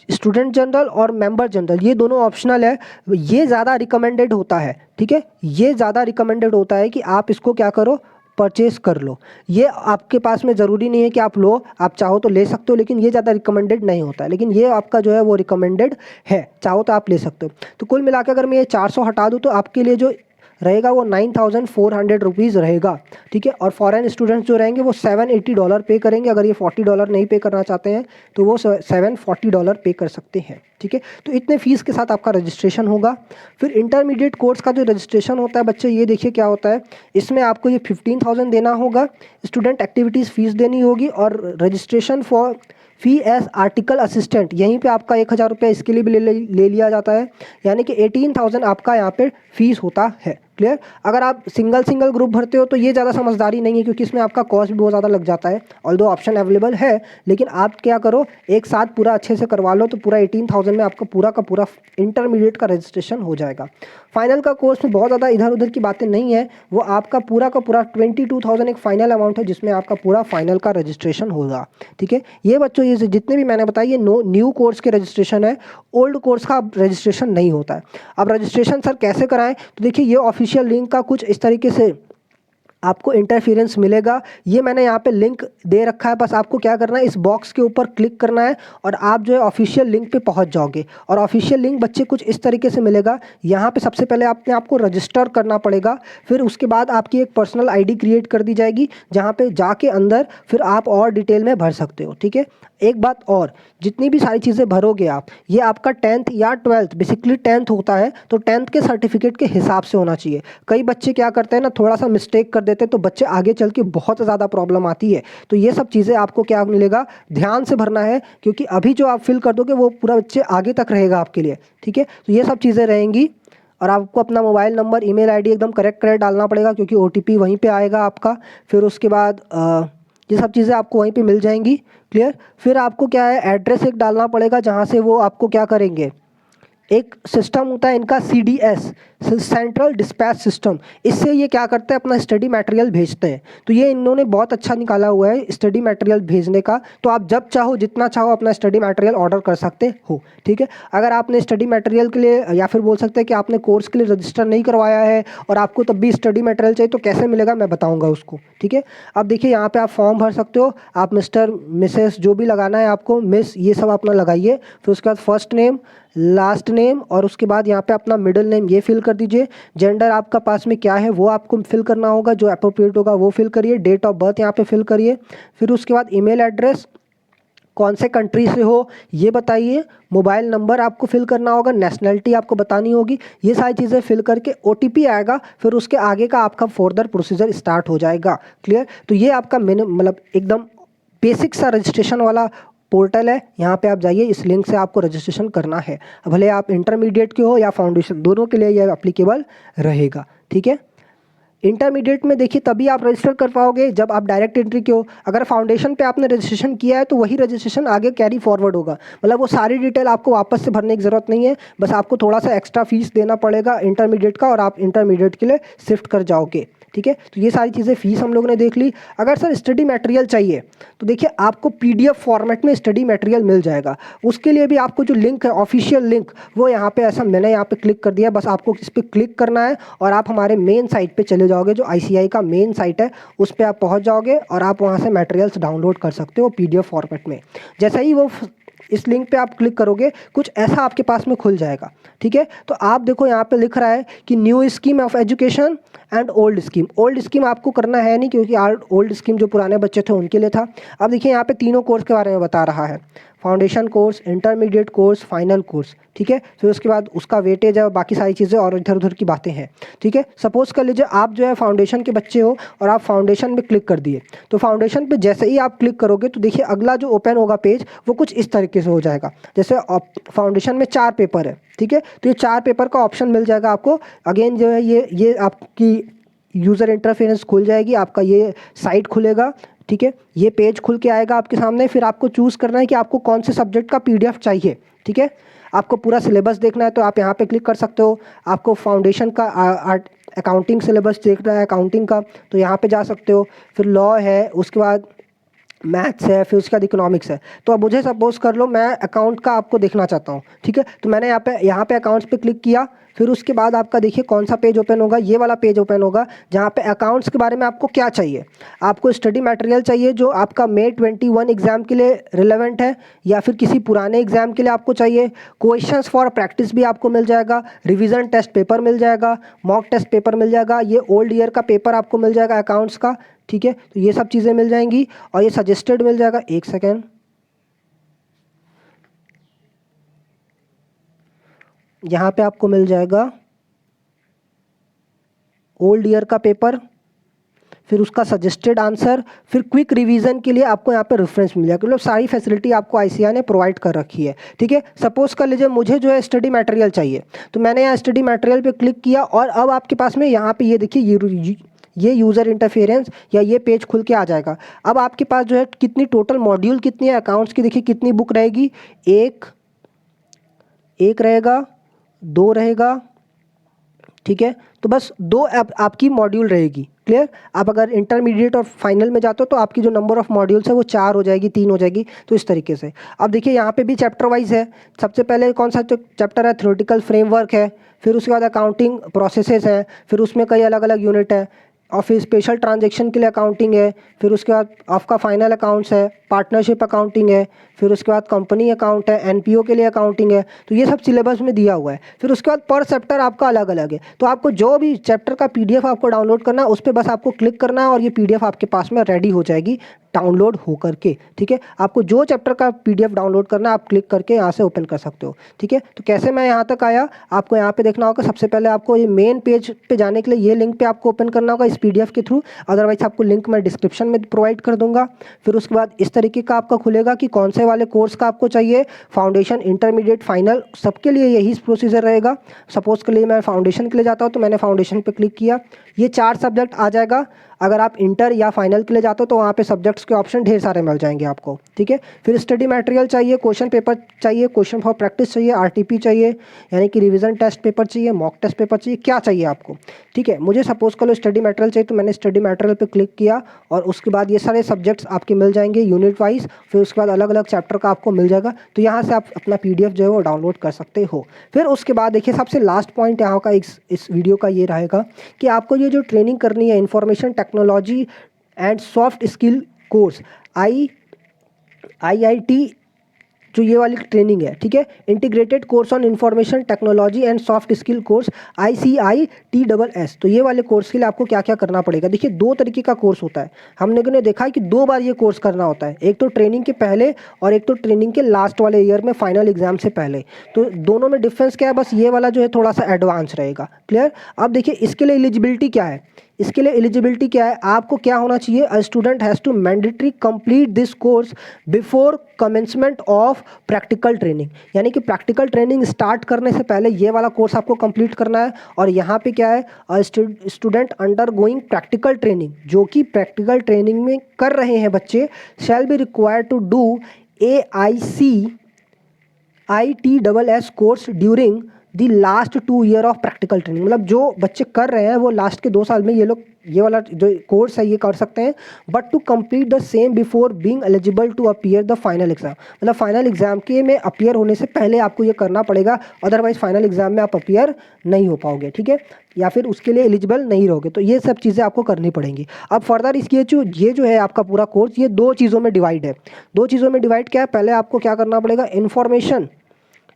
स्टूडेंट जनरल और मेंबर जनरल, ये दोनों ऑप्शनल है। ये ज़्यादा रिकमेंडेड होता है। ठीक है, ये ज़्यादा रिकमेंडेड होता है कि आप इसको क्या करो, परचेस कर लो। ये आपके पास में ज़रूरी नहीं है कि आप लो, आप चाहो तो ले सकते हो, लेकिन ये ज़्यादा रिकमेंडेड नहीं होता है। लेकिन ये आपका जो है वो रिकमेंडेड है, चाहो तो आप ले सकते हो। तो कुल मिलाकर अगर मैं ये 400 हटा दूँ तो आपके लिए जो रहेगा वो 9,400 रुपीज़ रहेगा। ठीक है, और फॉरेन स्टूडेंट्स जो रहेंगे वो $780 पे करेंगे। अगर ये $40 नहीं पे करना चाहते हैं तो वो $740 पे कर सकते हैं। ठीक है, तो इतने फ़ीस के साथ आपका रजिस्ट्रेशन होगा। फिर इंटरमीडिएट कोर्स का जो रजिस्ट्रेशन होता है बच्चे, ये देखिए क्या होता है। इसमें आपको ये 15,000 देना होगा, स्टूडेंट एक्टिविटीज़ फ़ीस देनी होगी, और registration for fee as article assistant, यहीं पे आपका 1,000 रुपया इसके लिए भी ले लिया जाता है। यानी कि 18,000 आपका यहाँ पे फ़ीस होता है। क्लियर। अगर आप सिंगल सिंगल ग्रुप भरते हो तो ये ज़्यादा समझदारी नहीं है, क्योंकि इसमें आपका कॉस्ट भी बहुत ज़्यादा लग जाता है। ऑल्दो ऑप्शन अवेलेबल है, लेकिन आप क्या करो, एक साथ पूरा अच्छे से करवा लो, तो पूरा 18,000 में आपका पूरा का पूरा इंटरमीडिएट का रजिस्ट्रेशन हो जाएगा। फाइनल का कोर्स में बहुत ज़्यादा इधर उधर की बातें नहीं है, वो आपका पूरा का पूरा 22,000 एक फाइनल अमाउंट है, जिसमें आपका पूरा फाइनल का रजिस्ट्रेशन होगा। ठीक है, ये बच्चों ये जितने भी मैंने बताया ये न्यू कोर्स के रजिस्ट्रेशन है, ओल्ड कोर्स का रजिस्ट्रेशन नहीं होता है। अब रजिस्ट्रेशन सर कैसे कराएं, तो देखिए ये ऑफिशियल लिंक का कुछ इस तरीके से आपको इंटरफेरेंस मिलेगा। ये मैंने यहाँ पे लिंक दे रखा है, बस आपको क्या करना है, इस बॉक्स के ऊपर क्लिक करना है और आप जो है ऑफिशियल लिंक पे पहुँच जाओगे। और ऑफिशियल लिंक बच्चे कुछ इस तरीके से मिलेगा। यहाँ पे सबसे पहले आपने आपको रजिस्टर करना पड़ेगा, फिर उसके बाद आपकी एक पर्सनल आईडी क्रिएट कर दी जाएगी, जहाँ पे जाके अंदर फिर आप और डिटेल में भर सकते हो। ठीक है, एक बात और, जितनी भी सारी चीज़ें भरोगे आप, ये आपका 10th या 12th, बेसिकली 10th होता है तो 10th के सर्टिफिकेट के हिसाब से होना चाहिए। कई बच्चे क्या करते हैं ना, थोड़ा सा मिस्टेक कर देते हैं, तो बच्चे आगे चल के बहुत ज़्यादा प्रॉब्लम आती है। तो ये सब चीज़ें आपको क्या मिलेगा, ध्यान से भरना है, क्योंकि अभी जो आप फिल कर दोगे वो पूरा बच्चे आगे तक रहेगा आपके लिए। ठीक है, तो ये सब चीज़ें रहेंगी। और आपको अपना मोबाइल नंबर, ईमेल आईडी एकदम करेक्ट करेक्ट डालना पड़ेगा, क्योंकि ओटीपी वहीं पे आएगा आपका। फिर उसके बाद ये सब चीज़ें आपको वहीं पे मिल जाएंगी। क्लियर। फिर आपको क्या है, एड्रेस एक डालना पड़ेगा, जहाँ से वो आपको क्या करेंगे, एक सिस्टम होता है इनका CDS, सेंट्रल डिस्पैच सिस्टम। इससे ये क्या करते हैं, अपना स्टडी मटेरियल भेजते हैं। तो ये इन्होंने बहुत अच्छा निकाला हुआ है स्टडी मटेरियल भेजने का। तो आप जब चाहो जितना चाहो अपना स्टडी मटेरियल ऑर्डर कर सकते हो। ठीक है, अगर आपने स्टडी मटेरियल के लिए, या फिर बोल सकते हैं कि आपने कोर्स के लिए रजिस्टर नहीं करवाया है और आपको तब भी स्टडी मटेरियल चाहिए, तो कैसे मिलेगा मैं बताऊँगा उसको। ठीक है, अब देखिए यहाँ पर आप फॉर्म भर सकते हो। आप मिस्टर मिसेस जो भी लगाना है आपको, मिस ये सब अपना लगाइए। फिर उसके बाद फर्स्ट नेम, लास्ट नेम, और उसके बाद यहाँ पे अपना मिडिल नेम ये फिल कर दीजिए। जेंडर आपका पास में क्या है वो आपको फिल करना होगा, जो अप्रोप्रिएट होगा वो फिल करिए। डेट ऑफ बर्थ यहाँ पे फिल करिए। फिर उसके बाद ईमेल एड्रेस, कौन से कंट्री से हो ये बताइए। मोबाइल नंबर आपको फिल करना होगा, नेशनलिटी आपको बतानी होगी। ये सारी चीज़ें फिल करके OTP आएगा, फिर उसके आगे का आपका फर्दर प्रोसीजर स्टार्ट हो जाएगा। क्लियर। तो ये आपका मतलब एकदम बेसिक सा रजिस्ट्रेशन वाला पोर्टल है। यहाँ पे आप जाइए, इस लिंक से आपको रजिस्ट्रेशन करना है। भले आप इंटरमीडिएट के हो या फाउंडेशन, दोनों के लिए ये एप्लीकेबल रहेगा। ठीक है, इंटरमीडिएट में देखिए तभी आप रजिस्टर कर पाओगे जब आप डायरेक्ट एंट्री के हो। अगर फाउंडेशन पे आपने रजिस्ट्रेशन किया है तो वही रजिस्ट्रेशन आगे कैरी फॉरवर्ड होगा, मतलब वो सारी डिटेल आपको वापस से भरने की ज़रूरत नहीं है। बस आपको थोड़ा सा एक्स्ट्रा फीस देना पड़ेगा इंटरमीडिएट का, और आप इंटरमीडिएट के लिए शिफ्ट कर जाओगे। ठीक है, तो ये सारी चीज़ें फीस हम लोगों ने देख ली। अगर सर स्टडी मटेरियल चाहिए तो देखिए आपको PDF फॉर्मेट में स्टडी मटेरियल मिल जाएगा। उसके लिए भी आपको जो लिंक है, ऑफिशियल लिंक, वो यहाँ पे ऐसा मैंने यहाँ पे क्लिक कर दिया। बस आपको इस पर क्लिक करना है और आप हमारे मेन साइट पे चले जाओगे, जो ICI का मेन साइट है उस पर आप पहुँच जाओगे और आप वहाँ से मटेरियल्स डाउनलोड कर सकते हो PDF फॉर्मेट में। जैसे ही वो इस लिंक पे आप क्लिक करोगे कुछ ऐसा आपके पास में खुल जाएगा। ठीक है, तो आप देखो यहाँ पे लिख रहा है कि new scheme of education and old scheme. Old scheme आपको करना है नहीं, क्योंकि ओल्ड स्कीम जो पुराने बच्चे थे उनके लिए था। अब देखिए यहाँ पे तीनों कोर्स के बारे में बता रहा है, foundation course, intermediate course, final course. ठीक है, फिर उसके बाद उसका वेटेज है और बाकी सारी चीज़ें और इधर उधर की बातें हैं। ठीक है, सपोज कर लीजिए आप जो है फाउंडेशन के बच्चे हो और आप फाउंडेशन में क्लिक कर दिए, तो फाउंडेशन पे जैसे ही आप क्लिक करोगे तो देखिए अगला जो ओपन होगा पेज वो कुछ इस तरीके से हो जाएगा। जैसे फाउंडेशन में 4 पेपर है। ठीक है, तो ये 4 पेपर का ऑप्शन मिल जाएगा आपको। अगेन जो है ये आपकी यूज़र इंटरफेरेंस खुल जाएगी, आपका ये साइट खुलेगा। ठीक है, ये पेज खुल के आएगा आपके सामने। फिर आपको चूज़ करना है कि आपको कौन से सब्जेक्ट का PDF चाहिए। ठीक है, आपको पूरा सिलेबस देखना है तो आप यहाँ पे क्लिक कर सकते हो। आपको फाउंडेशन का अकाउंटिंग सिलेबस देखना है, अकाउंटिंग का, तो यहाँ पे जा सकते हो। फिर लॉ है, उसके बाद मैथ्स है, फिर उसके बाद इकोनॉमिक्स है। तो अब मुझे सपोज कर लो मैं अकाउंट का आपको देखना चाहता हूँ। ठीक है, तो मैंने यहाँ पे अकाउंट्स पे क्लिक किया। फिर उसके बाद आपका देखिए कौन सा पेज ओपन होगा, ये वाला पेज ओपन होगा, जहाँ पे अकाउंट्स के बारे में आपको क्या चाहिए। आपको स्टडी मटेरियल चाहिए जो आपका May 21 एग्ज़ाम के लिए रिलेवेंट है, या फिर किसी पुराने एग्ज़ाम के लिए आपको चाहिए। क्वेश्चंस फॉर प्रैक्टिस भी आपको मिल जाएगा, रिवीजन टेस्ट पेपर मिल जाएगा, मॉक टेस्ट पेपर मिल जाएगा, ये ओल्ड ईयर का पेपर आपको मिल जाएगा अकाउंट्स का। ठीक है, तो ये सब चीज़ें मिल जाएंगी और ये सजेस्टेड मिल जाएगा। एक सेकेंड, यहाँ पे आपको मिल जाएगा ओल्ड ईयर का पेपर, फिर उसका सजेस्टेड आंसर, फिर क्विक रिवीजन के लिए आपको यहाँ पे रेफरेंस मिल जाएगा। मतलब सारी फैसिलिटी आपको आईसीएआई ने प्रोवाइड कर रखी है, ठीक है। सपोज कर लीजिए मुझे जो है स्टडी मटेरियल चाहिए, तो मैंने यहाँ स्टडी मटेरियल पे क्लिक किया और अब आपके पास में यहाँ पे ये देखिए ये यूज़र इंटरफेरेंस या ये पेज खुल के आ जाएगा। अब आपके पास जो है कितनी टोटल मॉड्यूल कितनी है अकाउंट्स की, देखिए कितनी बुक रहेगी, एक रहेगा, 2 रहेगा, ठीक है। तो बस 2 आपकी मॉड्यूल रहेगी, क्लियर। आप अगर इंटरमीडिएट और फाइनल में जाते हो तो आपकी जो नंबर ऑफ मॉड्यूल्स है वो 4 हो जाएगी, 3 हो जाएगी, तो इस तरीके से। अब देखिए यहाँ पे भी चैप्टर वाइज है। सबसे पहले कौन सा चैप्टर है, थ्योरेटिकल फ्रेमवर्क है, फिर उसके बाद अकाउंटिंग प्रोसेसेस है, फिर उसमें कई अलग अलग यूनिट है, और फिर स्पेशल ट्रांजैक्शन के लिए अकाउंटिंग है, फिर उसके बाद आपका फाइनल अकाउंट्स है, पार्टनरशिप अकाउंटिंग है, फिर उसके बाद कंपनी अकाउंट है, एनपीओ के लिए अकाउंटिंग है। तो ये सब सिलेबस में दिया हुआ है। फिर उसके बाद पर चैप्टर आपका अलग अलग है। तो आपको जो भी चैप्टर का पीडीएफ आपको डाउनलोड करना है उस पर बस आपको क्लिक करना है और ये पीडीएफ आपके पास में रेडी हो जाएगी डाउनलोड हो करके, ठीक है। आपको जो चैप्टर का पीडीएफ डाउनलोड करना है आप क्लिक करके यहाँ से ओपन कर सकते हो, ठीक है। तो कैसे मैं यहाँ तक आया, आपको यहाँ पे देखना होगा। सबसे पहले आपको ये मेन पेज पे जाने के लिए ये लिंक पे आपको ओपन करना होगा इस पीडीएफ के थ्रू, अदरवाइज आपको लिंक मैं डिस्क्रिप्शन में प्रोवाइड कर दूंगा। फिर उसके बाद इस तरीके का आपका खुलेगा कि कौन से वाले कोर्स का आपको चाहिए, फाउंडेशन, इंटरमीडिएट, फाइनल, सबके लिए यही प्रोसीजर रहेगा। सपोज के लिए मैं फाउंडेशन के लिए जाता हूँ तो मैंने फाउंडेशन पे क्लिक किया, ये 4 सब्जेक्ट आ जाएगा। अगर आप इंटर या फाइनल के लिए जाते हो तो वहाँ पे सब्जेक्ट्स के ऑप्शन ढेर सारे मिल जाएंगे आपको, ठीक है। फिर स्टडी मटेरियल चाहिए, क्वेश्चन पेपर चाहिए, क्वेश्चन फॉर प्रैक्टिस चाहिए, आरटीपी चाहिए यानी कि रिवीजन टेस्ट पेपर चाहिए, मॉक टेस्ट पेपर चाहिए, क्या चाहिए आपको, ठीक है। मुझे सपोज कर लो स्टडी मटेरियल चाहिए तो मैंने स्टडी मटेरियल पे क्लिक किया और उसके बाद ये सारे सब्जेक्ट्स आपके मिल जाएंगे यूनिट वाइज। फिर उसके बाद अलग अलग चैप्टर का आपको मिल जाएगा। तो यहाँ से आप अपना पीडीएफ जो है वो डाउनलोड कर सकते हो। फिर उसके बाद देखिए सबसे लास्ट पॉइंट यहाँ का इस वीडियो का ये रहेगा कि आपको ये जो ट्रेनिंग करनी है information technology and soft skill course, IIT जो ये वाली ट्रेनिंग है, ठीक है, integrated course on information technology and soft skill course, ICITSS। तो ये वाले कोर्स के लिए आपको क्या क्या करना पड़ेगा, देखिए 2 तरीके का कोर्स होता है। हमने देखा है कि 2 बार ये कोर्स करना होता है, एक तो ट्रेनिंग के पहले और एक तो ट्रेनिंग के लास्ट वाले ईयर में फाइनल एग्जाम से पहले। तो दोनों में डिफरेंस क्या है, बस ये वाला जो है थोड़ा सा एडवांस रहेगा, क्लियर। अब देखिए इसके लिए एलिजिबिलिटी क्या है, इसके लिए एलिजिबिलिटी क्या है, आपको क्या होना चाहिए, a student has to mandatory complete this course before commencement of practical training, यानी कि प्रैक्टिकल ट्रेनिंग स्टार्ट करने से पहले ये वाला कोर्स आपको कंप्लीट करना है। और यहाँ पे क्या है, a student undergoing practical training, जो कि प्रैक्टिकल ट्रेनिंग में कर रहे हैं बच्चे, shall be required to do AICITSS course during the last 2 year of practical training. मतलब जो बच्चे कर रहे हैं वो लास्ट के 2 साल में ये लोग ये वाला जो कोर्स है ये कर सकते हैं, but to complete the same before being eligible to appear the final exam. मतलब फाइनल एग्जाम के में अपीयर होने से पहले आपको ये करना पड़ेगा, अदरवाइज फाइनल एग्जाम में आप अपीयर नहीं हो पाओगे, ठीक है, या फिर उसके लिए एलिजिबल नहीं रहोगे। तो ये सब चीज़ें आपको करनी पड़ेंगी। अब फर्दर इसकी ये जो है आपका पूरा कोर्स ये 2 चीज़ों में डिवाइड है। 2 चीज़ों में डिवाइड क्या है, पहले आपको क्या करना पड़ेगा,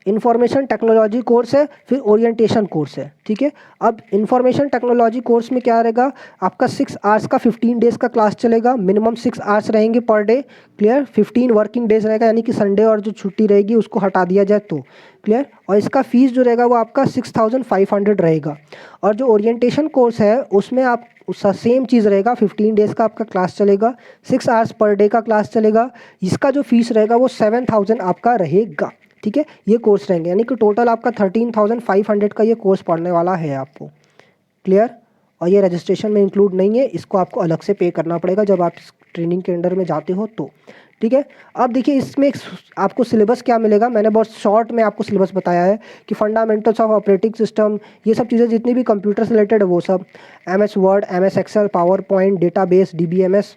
इन्फॉर्मेशन टेक्नोलॉजी कोर्स है, फिर ओरिएंटेशन कोर्स है, ठीक है। अब इन्फॉर्मेशन टेक्नोलॉजी कोर्स में क्या रहेगा, आपका 6 आवर्स का 15 डेज़ का क्लास चलेगा, मिनिमम 6 आवर्स रहेंगे per day, clear. 15 working days रहेगा, यानी कि संडे और जो छुट्टी रहेगी उसको हटा दिया जाए तो, क्लियर। और इसका फीस जो रहेगा वो आपका 6500 रहेगा। और जो ओरिएंटेशन कोर्स है उसमें आप उसका सेम चीज़ रहेगा, 15 डेज़ का आपका क्लास चलेगा, 6 आवर्स पर डे का क्लास चलेगा। इसका जो फीस रहेगा वो 7000 आपका रहेगा, ठीक है। ये कोर्स रहेंगे, यानी कि टोटल आपका 13500 का ये कोर्स पढ़ने वाला है आपको, क्लियर। और ये रजिस्ट्रेशन में इंक्लूड नहीं है, इसको आपको अलग से पे करना पड़ेगा जब आप ट्रेनिंग के अंडर में जाते हो तो, ठीक है। अब देखिए इसमें आपको सिलेबस क्या मिलेगा, मैंने बहुत शॉर्ट में आपको सिलेबस बताया है कि फंडामेंटल्स ऑफ ऑपरेटिंग सिस्टम, ये सब चीज़ें जितनी भी कंप्यूटर से रिलेटेड है वो सब, MS Word, MS Excel, PowerPoint, database, DBMS,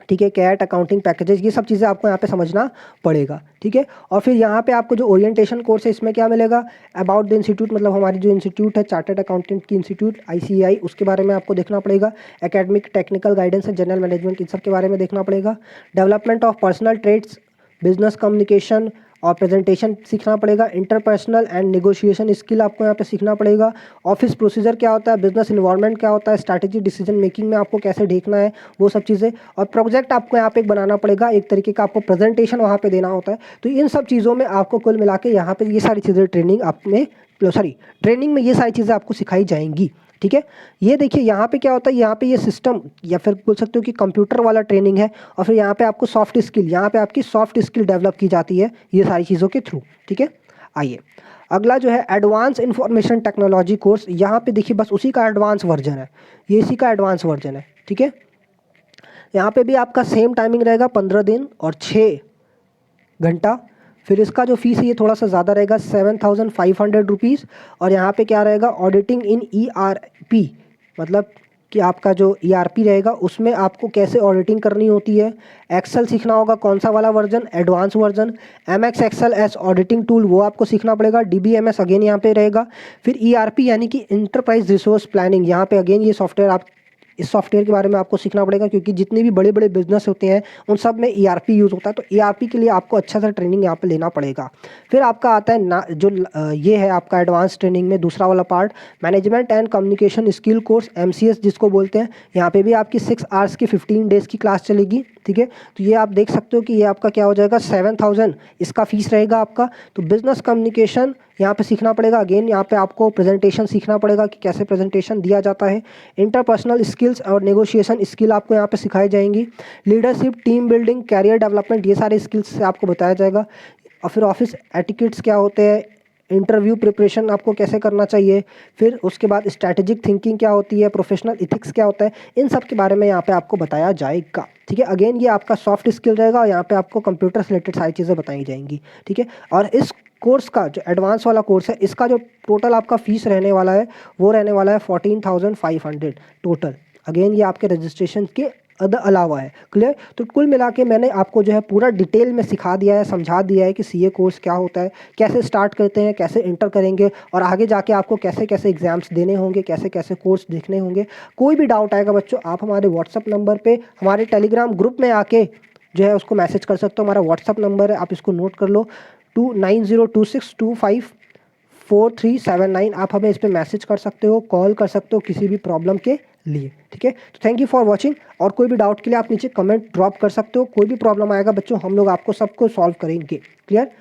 ठीक है, कैट, अकाउंटिंग पैकेजेस, ये सब चीज़ें आपको यहाँ पे समझना पड़ेगा, ठीक है। और फिर यहाँ पे आपको जो ओरिएंटेशन कोर्स है इसमें क्या मिलेगा, अबाउट द इंस्टीट्यूट, मतलब हमारी जो इंस्टीट्यूट है चार्टर्ड अकाउंटेंट की इंस्टीट्यूट ICAI, उसके बारे में आपको देखना पड़ेगा। Academic, technical guidance and general management, इन सब के बारे में देखना पड़ेगा। Development of personal trades, business communication और प्रेजेंटेशन सीखना पड़ेगा। इंटरपर्सनल एंड नेगोशिएशन स्किल आपको यहाँ पे सीखना पड़ेगा। ऑफिस प्रोसीजर क्या होता है, बिजनेस इन्वायरमेंट क्या होता है, स्ट्रैटेजी डिसीजन मेकिंग में आपको कैसे देखना है, वो सब चीज़ें। और प्रोजेक्ट आपको यहाँ पे एक बनाना पड़ेगा, एक तरीके का आपको प्रेजेंटेशन वहाँ पे देना होता है। तो इन सब चीज़ों में आपको कुल मिला के यहाँ पे ये सारी चीज़ें ट्रेनिंग आप में सॉरी ट्रेनिंग में ये सारी चीज़ें आपको सिखाई जाएंगी, ठीक है। ये देखिए यहाँ पे क्या होता है, यहाँ पे ये सिस्टम या फिर बोल सकते हो कि कंप्यूटर वाला ट्रेनिंग है, और फिर यहाँ पे आपको सॉफ्ट स्किल, यहाँ पे आपकी सॉफ्ट स्किल डेवलप की जाती है ये सारी चीज़ों के थ्रू, ठीक है। आइए अगला जो है एडवांस इंफॉर्मेशन टेक्नोलॉजी कोर्स, यहाँ पे देखिए बस उसी का एडवांस वर्जन है, ये इसी का एडवांस वर्जन है, ठीक है। यहाँ पे भी आपका सेम टाइमिंग रहेगा 15 दिन और 6 घंटा। फिर इसका जो फीस है ये थोड़ा सा ज़्यादा रहेगा 7,500 रुपीज़। और यहाँ पे क्या रहेगा, ऑडिटिंग इन ERP, मतलब कि आपका जो ERP रहेगा उसमें आपको कैसे ऑडिटिंग करनी होती है। एक्सेल सीखना होगा, कौन सा वाला version, advance version. MS Excel as auditing tool वो आपको सीखना पड़ेगा। DBMS अगेन यहाँ पे रहेगा। फिर ERP यानी कि इंटरप्राइज रिसोर्स प्लानिंग, यहाँ पे अगेन ये सॉफ्टवेयर आप, इस सॉफ्टवेयर के बारे में आपको सीखना पड़ेगा, क्योंकि जितने भी बड़े बड़े बिजनेस होते हैं उन सब में ERP यूज़ होता है, तो ERP के लिए आपको अच्छा सा ट्रेनिंग यहाँ पे लेना पड़ेगा। फिर आपका आता है ना जो ये है आपका एडवांस ट्रेनिंग में दूसरा वाला part, management and communication skill course, MCS जिसको बोलते हैं। यहाँ पे भी आपकी 6 आवर्स की 15 डेज़ की क्लास चलेगी, ठीक है। तो ये आप देख सकते हो कि ये आपका क्या हो जाएगा, 7,000 इसका फीस रहेगा आपका। तो बिजनेस कम्युनिकेशन यहाँ पे सीखना पड़ेगा, अगेन यहाँ पे आपको प्रेजेंटेशन सीखना पड़ेगा कि कैसे प्रेजेंटेशन दिया जाता है। इंटरपर्सनल स्किल्स और नेगोशिएशन स्किल आपको यहाँ पे सिखाई जाएंगी। Leadership, team building, career development, ये सारे स्किल्स से आपको बताया जाएगा। और फिर ऑफिस एटिकेट्स क्या होते हैं, इंटरव्यू प्रिपरेशन आपको कैसे करना चाहिए, फिर उसके बाद स्ट्रैटेजिक थिंकिंग क्या होती है, प्रोफेशनल इथिक्स क्या होता है, इन सब के बारे में यहाँ पे आपको बताया जाएगा, ठीक है। अगेन ये आपका सॉफ्ट स्किल रहेगा और यहाँ पे आपको कंप्यूटर से रिलेटेड सारी चीज़ें बताई जाएंगी, ठीक है। और इस कोर्स का जो एडवांस वाला कोर्स है, इसका जो टोटल आपका फीस रहने वाला है वो रहने वाला है 14,500 टोटल। अगेन ये आपके रजिस्ट्रेशन के अलावा है, क्लियर। तो कुल मिला के मैंने आपको जो है पूरा डिटेल में सिखा दिया है, समझा दिया है कि CA कोर्स क्या होता है, कैसे स्टार्ट करते हैं, कैसे इंटर करेंगे, और आगे जाके आपको कैसे कैसे एग्जाम्स देने होंगे, कैसे कैसे कोर्स देखने होंगे। कोई भी डाउट आएगा बच्चों, आप हमारे व्हाट्सअप नंबर पे हमारे टेलीग्राम ग्रुप में आके जो है उसको मैसेज कर सकते हो। हमारा व्हाट्सअप नंबर है, आप इसको नोट कर लो, 9026254379। आप हमें इस पर मैसेज कर सकते हो, कॉल कर सकते हो किसी भी प्रॉब्लम के लिए, ठीक है। तो थैंक यू फॉर वॉचिंग, और कोई भी डाउट के लिए आप नीचे कमेंट ड्रॉप कर सकते हो। कोई भी प्रॉब्लम आएगा बच्चों, हम लोग आपको सबको सॉल्व करेंगे, क्लियर।